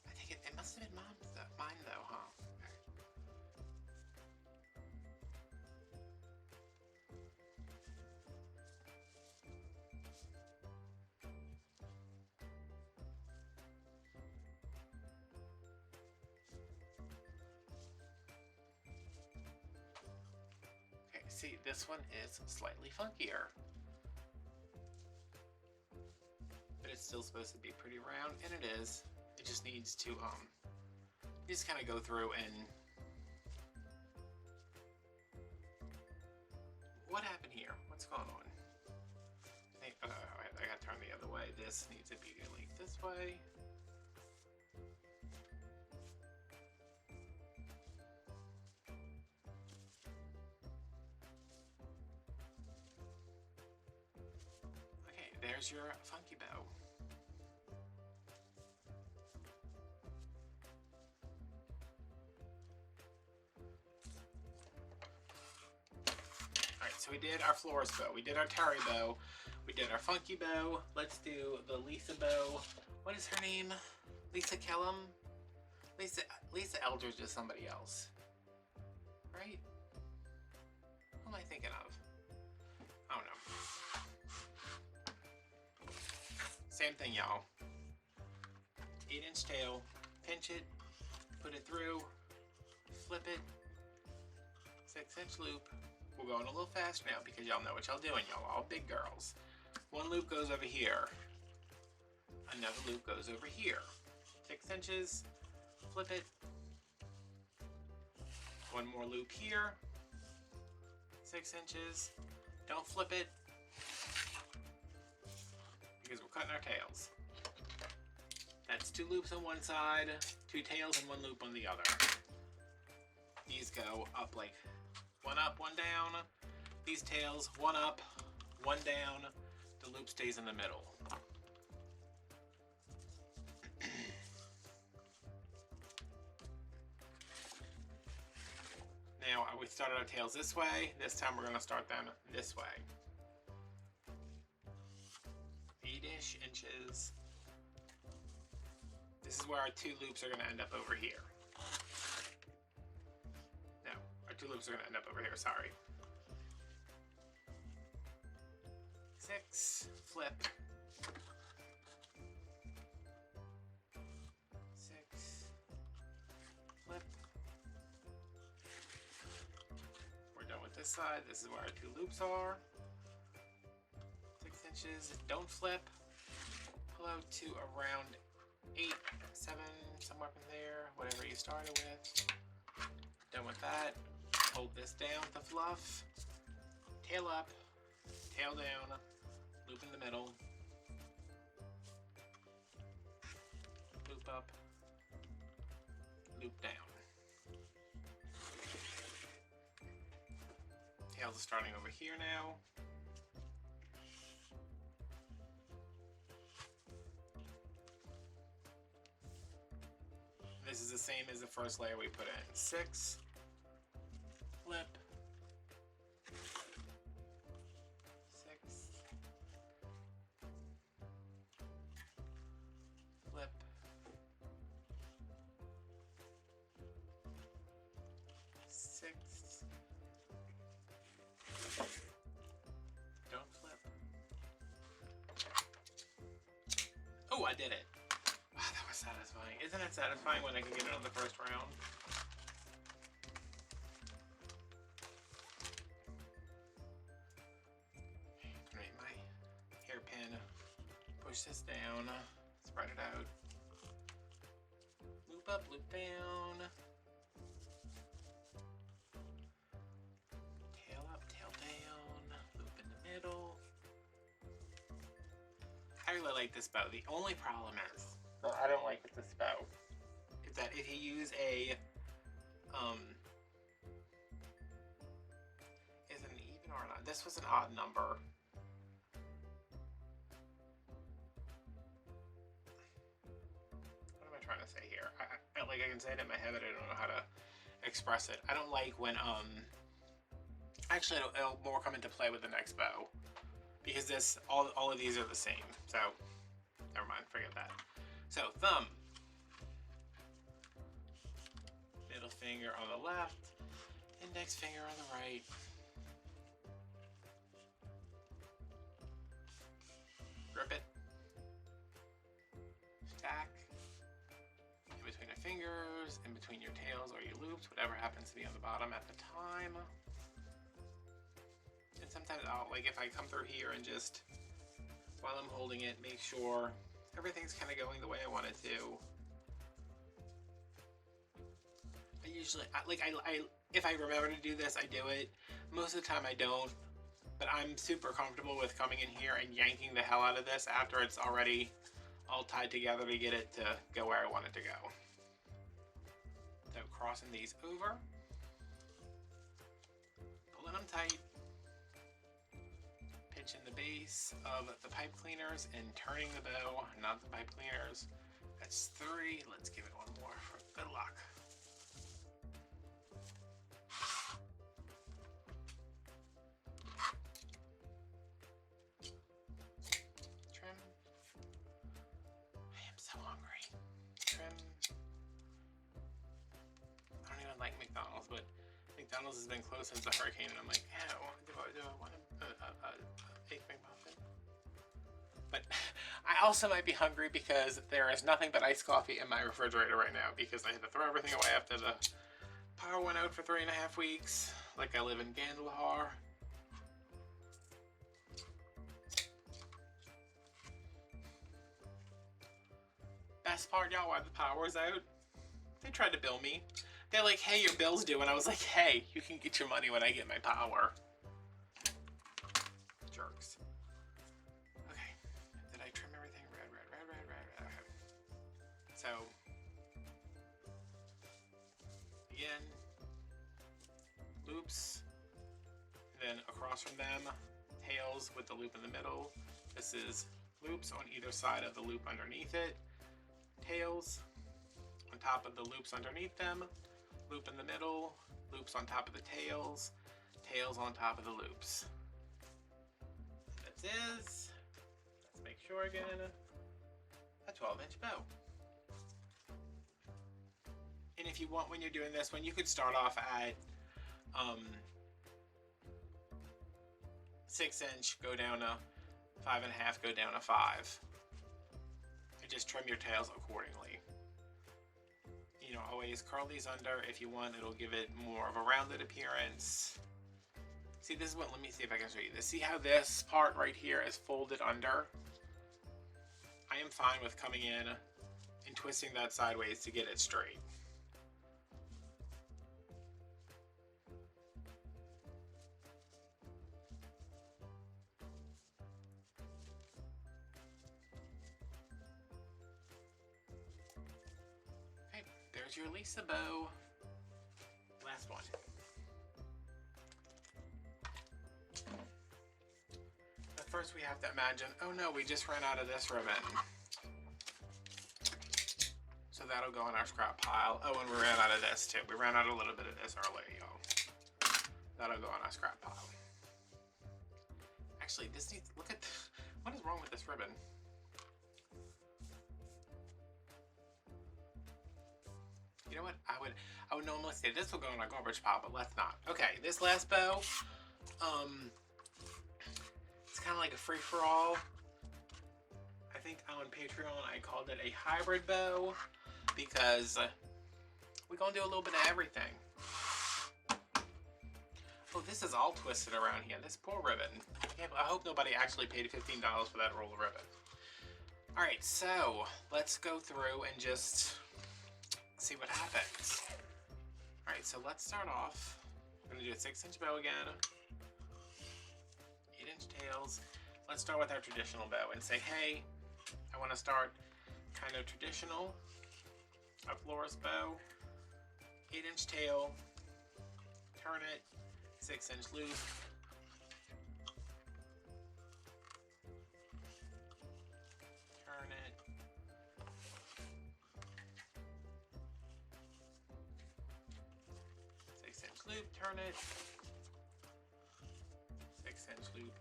I think it must have been mine though, huh? Okay, see, this one is slightly funkier. But it's still supposed to be pretty round, and it is. It just needs to, just kind of go through and... What happened here? What's going on? I gotta turn the other way. This needs to be like this way. Okay, there's your funky bow. So we did our Florist Bow, we did our Terri bow, we did our funky bow. Let's do the Lisa bow. What is her name? Lisa Kellum? Lisa Eldridge is somebody else, right? Who am I thinking of? I don't know. Same thing, y'all. 8-inch tail, pinch it, put it through, flip it, 6-inch loop. We're going a little fast now because y'all know what y'all doing. Y'all all big girls. 1 loop goes over here. Another loop goes over here. 6 inches. Flip it. 1 more loop here. 6 inches. Don't flip it. because we're cutting our tails. That's 2 loops on one side, 2 tails and 1 loop on the other. These go up like 1 up, 1 down. These tails, 1 up, 1 down. The loop stays in the middle. Now we started our tails this way. This time we're going to start them this way. 8-ish inches. This is where our 2 loops are going to end up over here. No, our 2 loops are going to end up over here, sorry. 6, flip. 6, flip. We're done with this side. This is where our 2 loops are. 6 inches. Don't flip. Pull out to around 8, 7, somewhere up in there, whatever you started with. Done with that. Hold this down with the fluff. Tail up, tail down, loop in the middle. Loop up, loop down. Tails are starting over here now. This is the same as the first layer we put in. 6, flip, 6, flip, 6, don't flip. Oh, I did it. Wow, that was satisfying. Isn't it satisfying when I can get it on the first round? Right, my hairpin. Push this down. Spread it out. Loop up, loop down. Tail up, tail down. Loop in the middle. I really like this bow. The only problem is that I don't like with this bow is that if you use a is it an even or not? This was an odd number. What am I trying to say here? I can say it in my head, but I don't know how to express it. I don't like when actually it'll more come into play with the next bow because this all of these are the same. So never mind, forget that. So thumb, middle finger on the left, index finger on the right. Grip it. Stack. In between your fingers, in between your tails or your loops, whatever happens to be on the bottom at the time. And sometimes I'll, like if I come through here and just, while I'm holding it, make sure everything's kind of going the way I want it to. I usually, if I remember to do this, I do it. Most of the time I don't, but I'm super comfortable with coming in here and yanking the hell out of this after it's already all tied together to get it to go where I want it to go. So crossing these over, pulling them tight, pinching the base of the pipe cleaners and turning the bow, not the pipe cleaners. That's 3. Let's give it one more for good luck. Trim. I am so hungry. Trim. I don't even like McDonald's, but McDonald's has been closed since the hurricane, and I'm like, do I want a egg McMuffin? But I also might be hungry because there is nothing but iced coffee in my refrigerator right now because I had to throw everything away after the power went out for 3.5 weeks, like I live in Gandalhar. Best part, y'all, while the power's out, they tried to bill me. They're like, hey, your bill's due. And I was like, hey, you can get your money when I get my power. Jerks. Okay, did I So again, loops, and then across from them, tails with the loop in the middle. This is loops on either side of the loop underneath it, tails on top of the loops underneath them, loop in the middle, loops on top of the tails, tails on top of the loops. That is, let's make sure again, a 12-inch bow. And if you want, when you're doing this one, you could start off at 6-inch, go down to 5.5, go down to 5. And just trim your tails accordingly. You know, always curl these under if you want. It'll give it more of a rounded appearance. See, this is what, let me see if I can show you this. See how this part right here is folded under? I am fine with coming in and twisting that sideways to get it straight. Okay, there's your Lisa bow. Last one. But first we have to imagine, oh no, we just ran out of this ribbon. So that'll go in our scrap pile. Oh, and we ran out of this too. We ran out a little bit of this earlier, y'all. That'll go in our scrap pile. Actually, this needs, look at, what is wrong with this ribbon? You know what, I would normally say this will go in our garbage pile, but let's not. Okay, this last bow, it's kind of like a free-for-all. I think on Patreon I called it a hybrid bow because we're gonna do a little bit of everything. Oh, this is all twisted around here. This poor ribbon. I hope nobody actually paid $15 for that roll of ribbon. All right, so let's go through and just see what happens. All right, so let's start off. I'm gonna do a 6-inch bow again. 8-inch tails. Let's start with our traditional bow and say, hey, I want to start kind of traditional. A Florist Bow. 8-inch tail. Turn it. 6-inch loop. Turn it. Loop, turn it. 6-inch loop,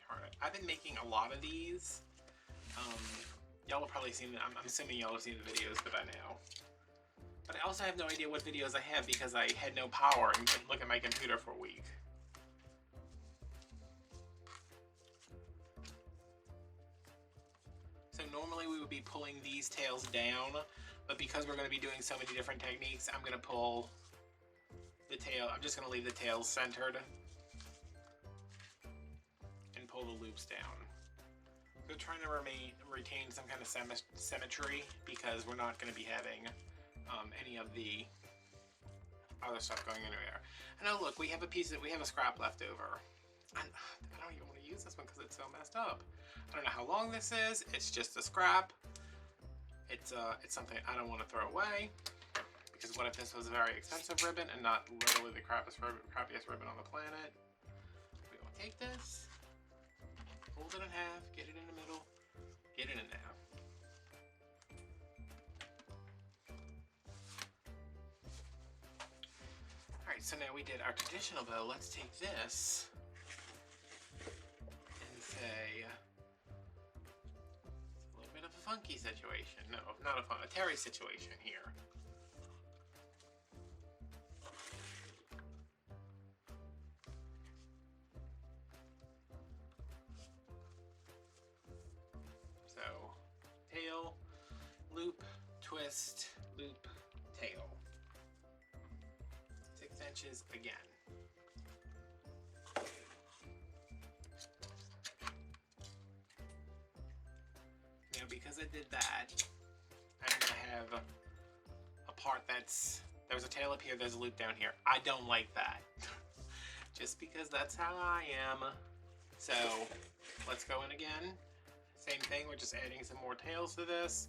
turn it. I've been making a lot of these. Y'all have probably seen them. I'm assuming y'all have seen the videos by now. But I also have no idea what videos I have because I had no power and couldn't look at my computer for a week. So normally we would be pulling these tails down, but because we're going to be doing so many different techniques, I'm going to pull the tail. I'm just going to leave the tails centered and pull the loops down. So trying to retain some kind of symmetry because we're not going to be having any of the other stuff going anywhere. And oh look, we have a scrap left over. I don't even want to use this one because it's so messed up. I don't know how long this is. It's just a scrap. It's something I don't want to throw away. Because what if this was a very expensive ribbon and not literally the crappiest ribbon on the planet? We will take this, fold it in half, get it in the middle, get it in there. Alright, so now we did our traditional bow. Let's take this and say, it's a little bit of a funky situation. No, not a Terri situation here. Tail, loop, twist, loop, tail. 6 inches again. Now because I did that, I'm going to have a part there's a tail up here, there's a loop down here. I don't like that. Just because that's how I am. So let's go in again. Same thing, we're just adding some more tails to this.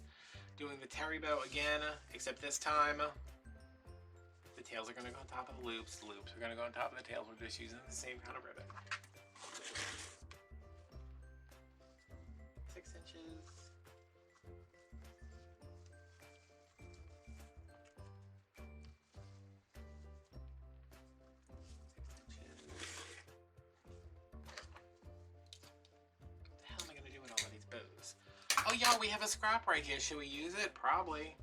Doing the Terri bow again, except this time the tails are going to go on top of the loops are going to go on top of the tails. We're just using the same kind of ribbon. 6 inches. Oh yeah, we have a scrap right here. Should we use it? Probably.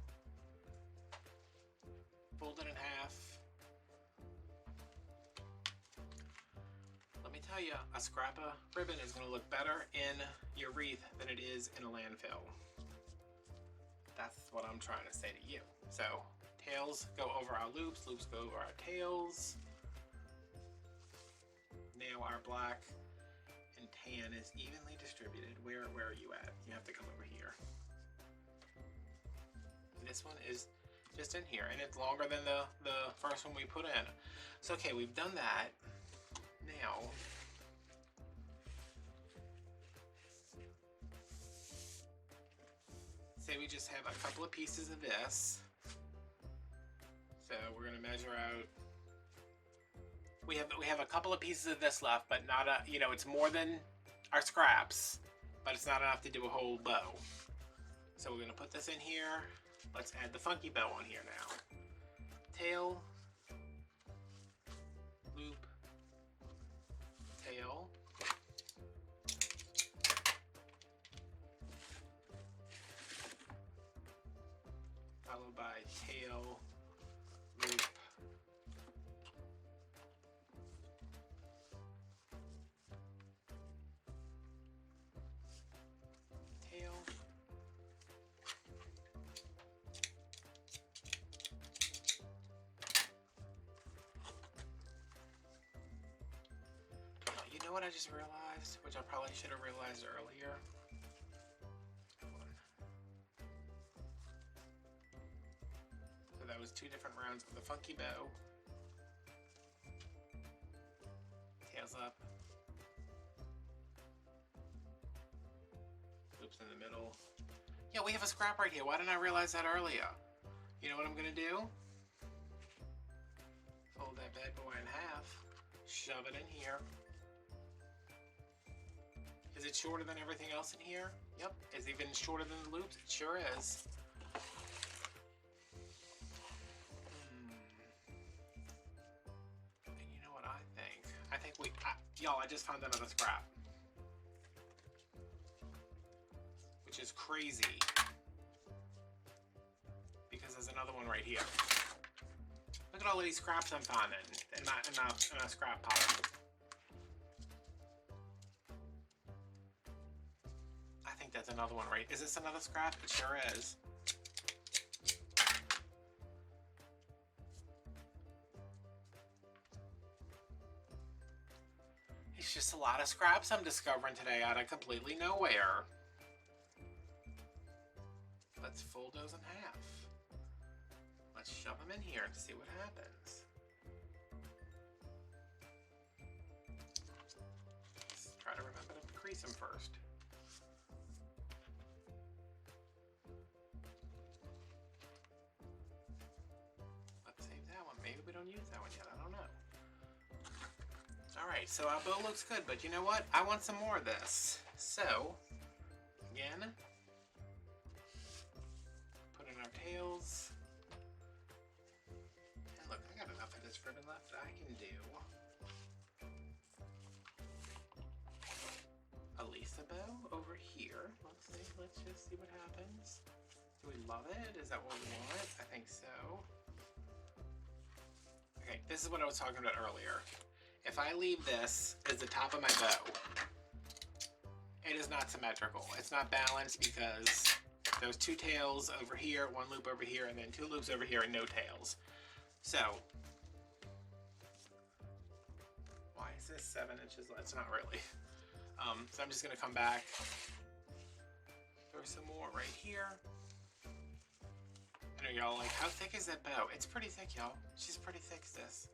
Fold it in half. Let me tell you, a scrap of ribbon is going to look better in your wreath than it is in a landfill. That's what I'm trying to say to you. So, tails go over our loops, loops go over our tails. Now our black and tan is evenly distributed. Where are you at? You have to come over here. This one is just in here, and it's longer than the first one we put in. So okay, we've done that. Now, say we just have a couple of pieces of this. So we're gonna measure out. We have a couple of pieces of this left, but not a, you know, it's more than our scraps, but it's not enough to do a whole bow. So we're gonna put this in here. Let's add the funky bow on here now. Tail, loop, tail, followed by tail, loop, tail, you know what I just realized, which I probably should have realized earlier? So that was 2 different rounds of the funky bow. Tails up. Loops in the middle. Yeah, we have a scrap right here. Why didn't I realize that earlier? You know what I'm gonna do? Fold that bad boy in half. Shove it in here. Is it shorter than everything else in here? Yep. Is it even shorter than the loops? It sure is. And you know what I think? I think y'all, I just found another scrap. Which is crazy. Because there's another one right here. Look at all of these scraps I'm finding in a scrap pile. I think that's another one, right? Is this another scrap? It sure is. It's just a lot of scraps I'm discovering today out of completely nowhere. Let's fold those in half. Let's shove them in here and see what happens. Let's try to remember to crease them first. Let's save that one. Maybe we don't use that one yet. I don't know. Alright, so our bow looks good, but you know what? I want some more of this. So, again, put in our tails. And look, I got enough of this ribbon left that I can do a Lisa bow over here. Let's just see what happens. Do we love it? Is that what we want? I think so. Okay, this is what I was talking about earlier. If I leave this as the top of my bow, it is not symmetrical. It's not balanced because there's 2 tails over here, 1 loop over here, and then 2 loops over here and no tails. So, why is this 7 inches? It's not really. So I'm just gonna come back, throw some more right here. I know y'all like, how thick is that bow? It's pretty thick, y'all. She's pretty thick, sis.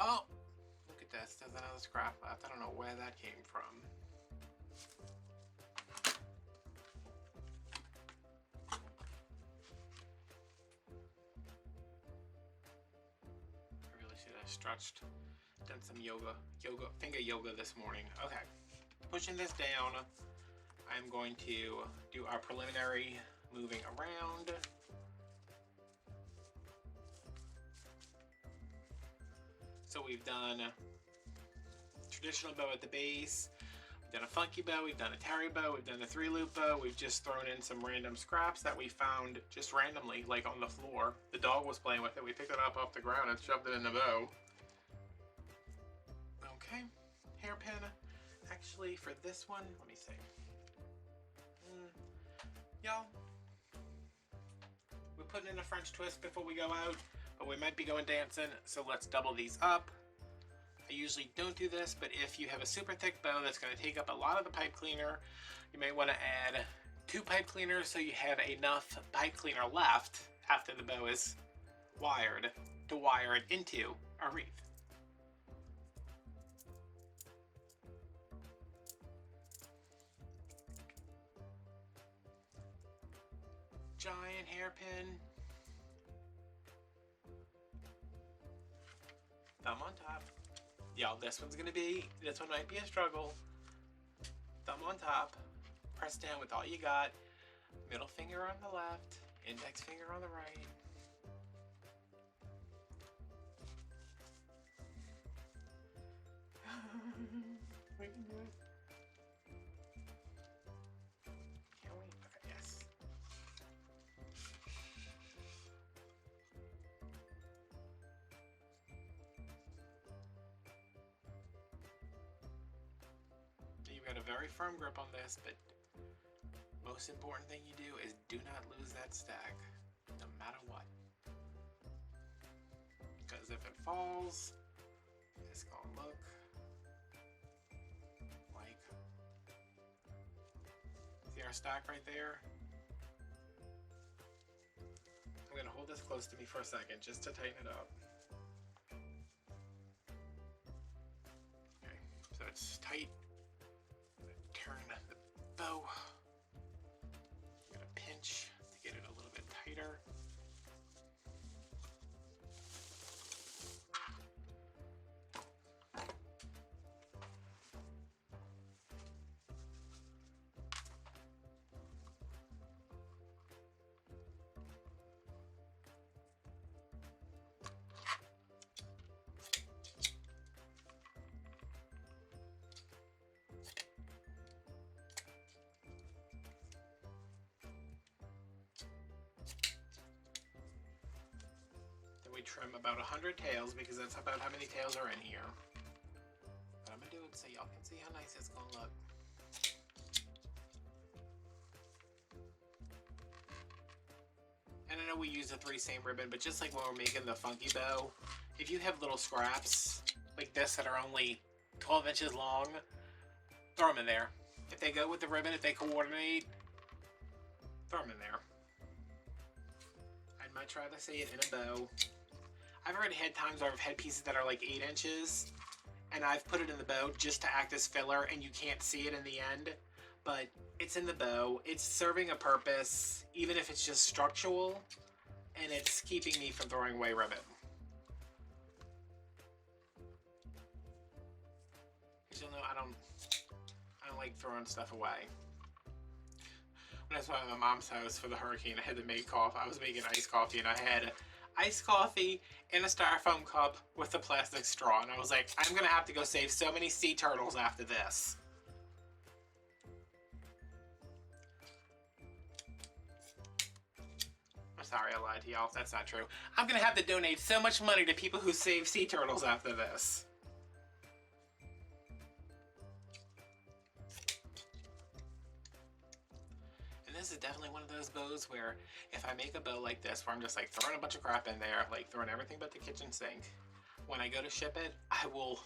Oh, look at this. There's another scrap left. I don't know where that came from. I really should have stretched, done some finger yoga this morning. Okay, pushing this down, I'm going to do our preliminary moving around. So we've done traditional bow at the base, we've done a funky bow, we've done a Terri bow, we've done a 3-loop bow, we've just thrown in some random scraps that we found just randomly, like on the floor. The dog was playing with it, we picked it up off the ground and shoved it in the bow. Okay, hairpin. Actually, for this one, let me see. Y'all, we're putting in a French twist before we go out, but we might be going dancing, so let's double these up. I usually don't do this, but if you have a super thick bow that's going to take up a lot of the pipe cleaner, you may want to add 2 pipe cleaners so you have enough pipe cleaner left after the bow is wired to wire it into a wreath. Giant hairpin. Thumb on top. Y'all, this one might be a struggle. Thumb on top. Press down with all you got. Middle finger on the left. Index finger on the right. We can do it. Can we? Okay, yes. You've got a very firm grip on this, but most important thing you do is do not lose that stack, no matter what. Because if it falls, it's gonna look like, see our stack right there? I'm gonna hold this close to me for a second just to tighten it up. Okay, so it's tight. Turn the bow. I'm gonna pinch to get it a little bit tighter. We trim about 100 tails because that's about how many tails are in here. But I'm gonna do it so y'all can see how nice it's gonna look. And I know we use a 3-seam ribbon, but just like when we're making the funky bow, if you have little scraps like this that are only 12 inches long, throw them in there. If they go with the ribbon, if they coordinate, throw them in there. I'd much rather see it in a bow. I've already had times where I've had pieces that are like 8 inches and I've put it in the bow just to act as filler and you can't see it in the end, but it's in the bow, it's serving a purpose, even if it's just structural, and it's keeping me from throwing away ribbon. Because you'll know I don't like throwing stuff away. When I was at my mom's house for the hurricane, I had to make coffee. I was making iced coffee and I had iced coffee in a styrofoam cup with a plastic straw, and I was like, I'm gonna have to go save so many sea turtles after this. I'm sorry I lied to y'all, that's not true. I'm gonna have to donate so much money to people who save sea turtles after this. This is definitely one of those bows where if I make a bow like this where I'm just like throwing a bunch of crap in there, like throwing everything but the kitchen sink, when I go to ship it, I will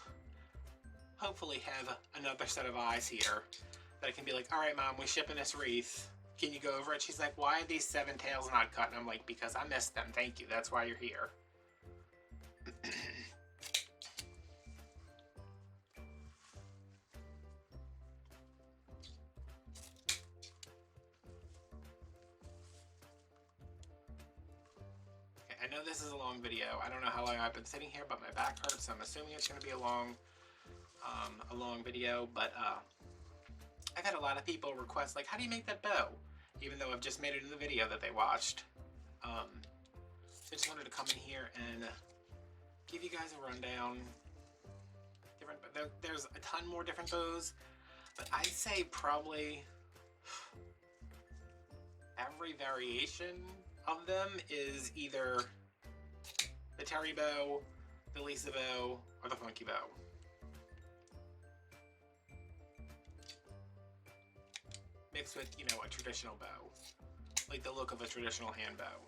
hopefully have another set of eyes here that I can be like, all right, Mom, we're shipping this wreath. Can you go over it? She's like, why are these 7 tails not cut? And I'm like, because I missed them. Thank you. That's why you're here. know this is a long video. I don't know how long I've been sitting here, but my back hurts, so I'm assuming it's going to be a long video. But I've had a lot of people request, like, how do you make that bow? Even though I've just made it in the video that they watched. So I just wanted to come in here and give you guys a rundown. There's a ton more different bows, but I'd say probably every variation of them is either the Terri bow, the Lisa bow, or the funky bow. Mixed with, you know, a traditional bow, like the look of a traditional hand bow.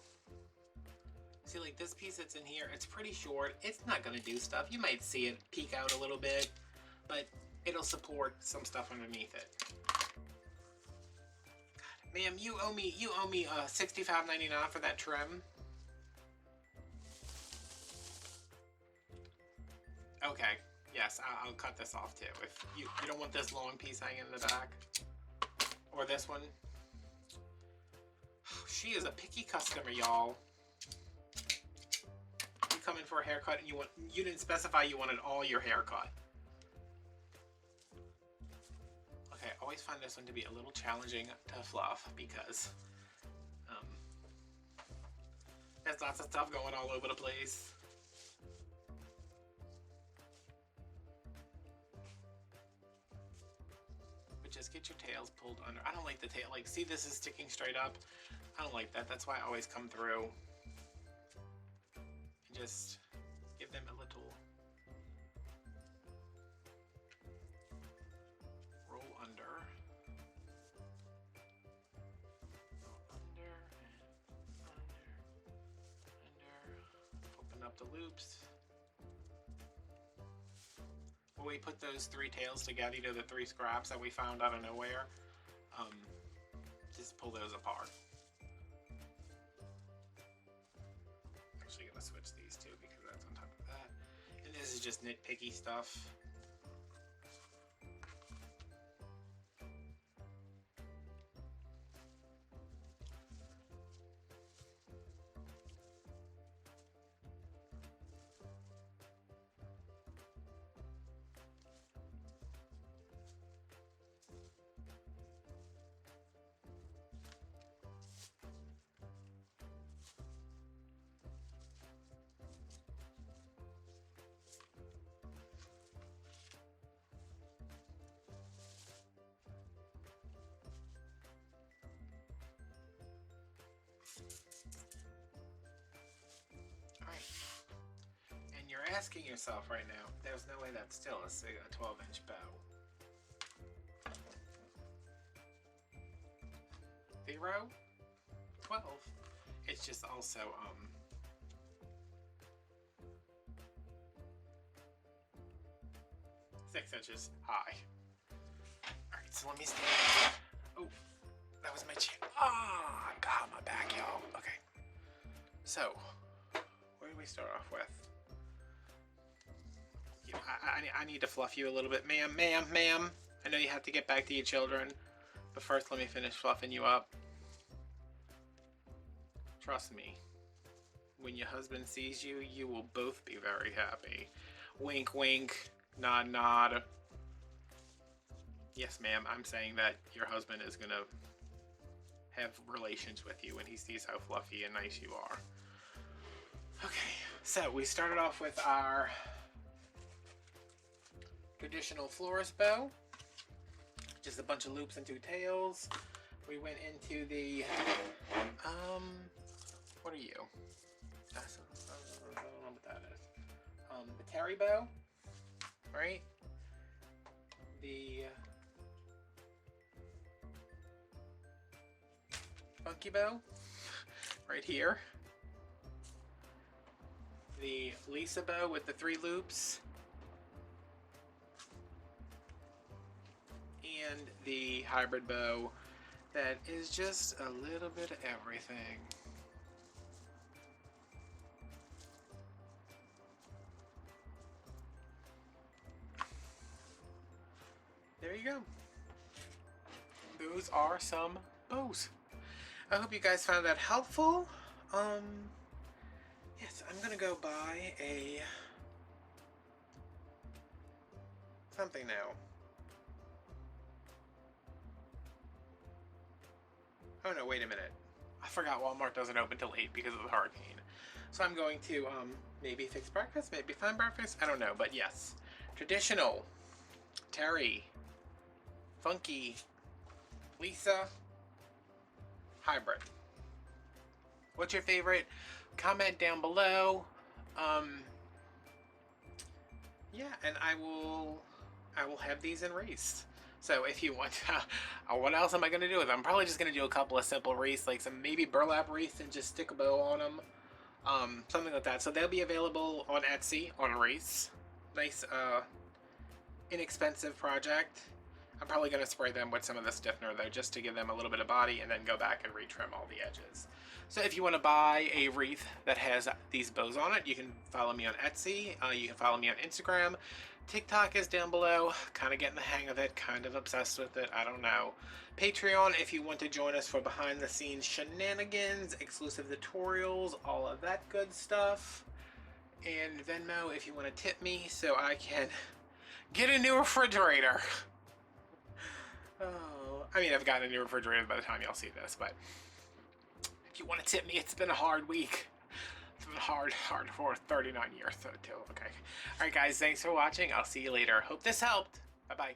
See, like this piece that's in here, it's pretty short. It's not gonna do stuff. You might see it peek out a little bit, but it'll support some stuff underneath it. God, ma'am, you owe me $65.99 for that trim. Okay, yes, I'll cut this off too. If you don't want this long piece hanging in the back, or this one. She is a picky customer, y'all. You come in for a haircut and you didn't specify you wanted all your haircut. Okay, I always find this one to be a little challenging to fluff because there's lots of stuff going all over the place. But just get your tails pulled under. I don't like the tail. Like, see, this is sticking straight up. I don't like that. That's why I always come through and just give them a little roll under. Open up the loops. When we put those three tails together, you know, the three scraps that we found out of nowhere, just pull those apart. Actually gonna switch these two because that's on top of that. And this is just nitpicky stuff. You're asking yourself right now, there's no way that's still a 12-inch bow. 0, 12. It's just also 6 inches high. Alright, so let me stand up. Oh, that was my chin. Ah, I got my back, y'all. Okay. So, where do we start off with? I need to fluff you a little bit. Ma'am. I know you have to get back to your children, but first let me finish fluffing you up. Trust me, when your husband sees you, you will both be very happy. Wink, wink, nod, nod. Yes, ma'am, I'm saying that your husband is gonna have relations with you when he sees how fluffy and nice you are. Okay, so we started off with our traditional Florist Bow, just a bunch of loops and 2 tails. We went into the what are you? I don't know what that is. The Terri bow, right? The funky bow, right here. The Lisa bow with the 3 loops. And the hybrid bow that is just a little bit of everything. There you go. Those are some bows. I hope you guys found that helpful. Yes, I'm gonna go buy a something now. Oh no, wait a minute. I forgot Walmart doesn't open till 8 because of the hurricane. So I'm going to maybe fix breakfast, maybe find breakfast. I don't know, but yes. Traditional, Terri, funky, Lisa, hybrid. What's your favorite? Comment down below. Yeah, and I will have these in wreaths. So if you want, what else am I going to do with them? I'm probably just going to do a couple of simple wreaths, like some maybe burlap wreaths and just stick a bow on them. Something like that. So they'll be available on Etsy on wreaths. Nice, inexpensive project. I'm probably going to spray them with some of the stiffener though, just to give them a little bit of body and then go back and retrim all the edges. So if you want to buy a wreath that has these bows on it, you can follow me on Etsy. You can follow me on Instagram. TikTok is down below. Kind of getting the hang of it. Kind of obsessed with it. I don't know. Patreon if you want to join us for behind the scenes shenanigans, exclusive tutorials, all of that good stuff. And Venmo if you want to tip me so I can get a new refrigerator. Oh, I mean, I've gotten a new refrigerator by the time y'all see this, but if you want to tip me, it's been a hard week. It's been hard for 39 years, so too. Okay. All right, guys, thanks for watching. I'll see you later. Hope this helped. Bye-bye.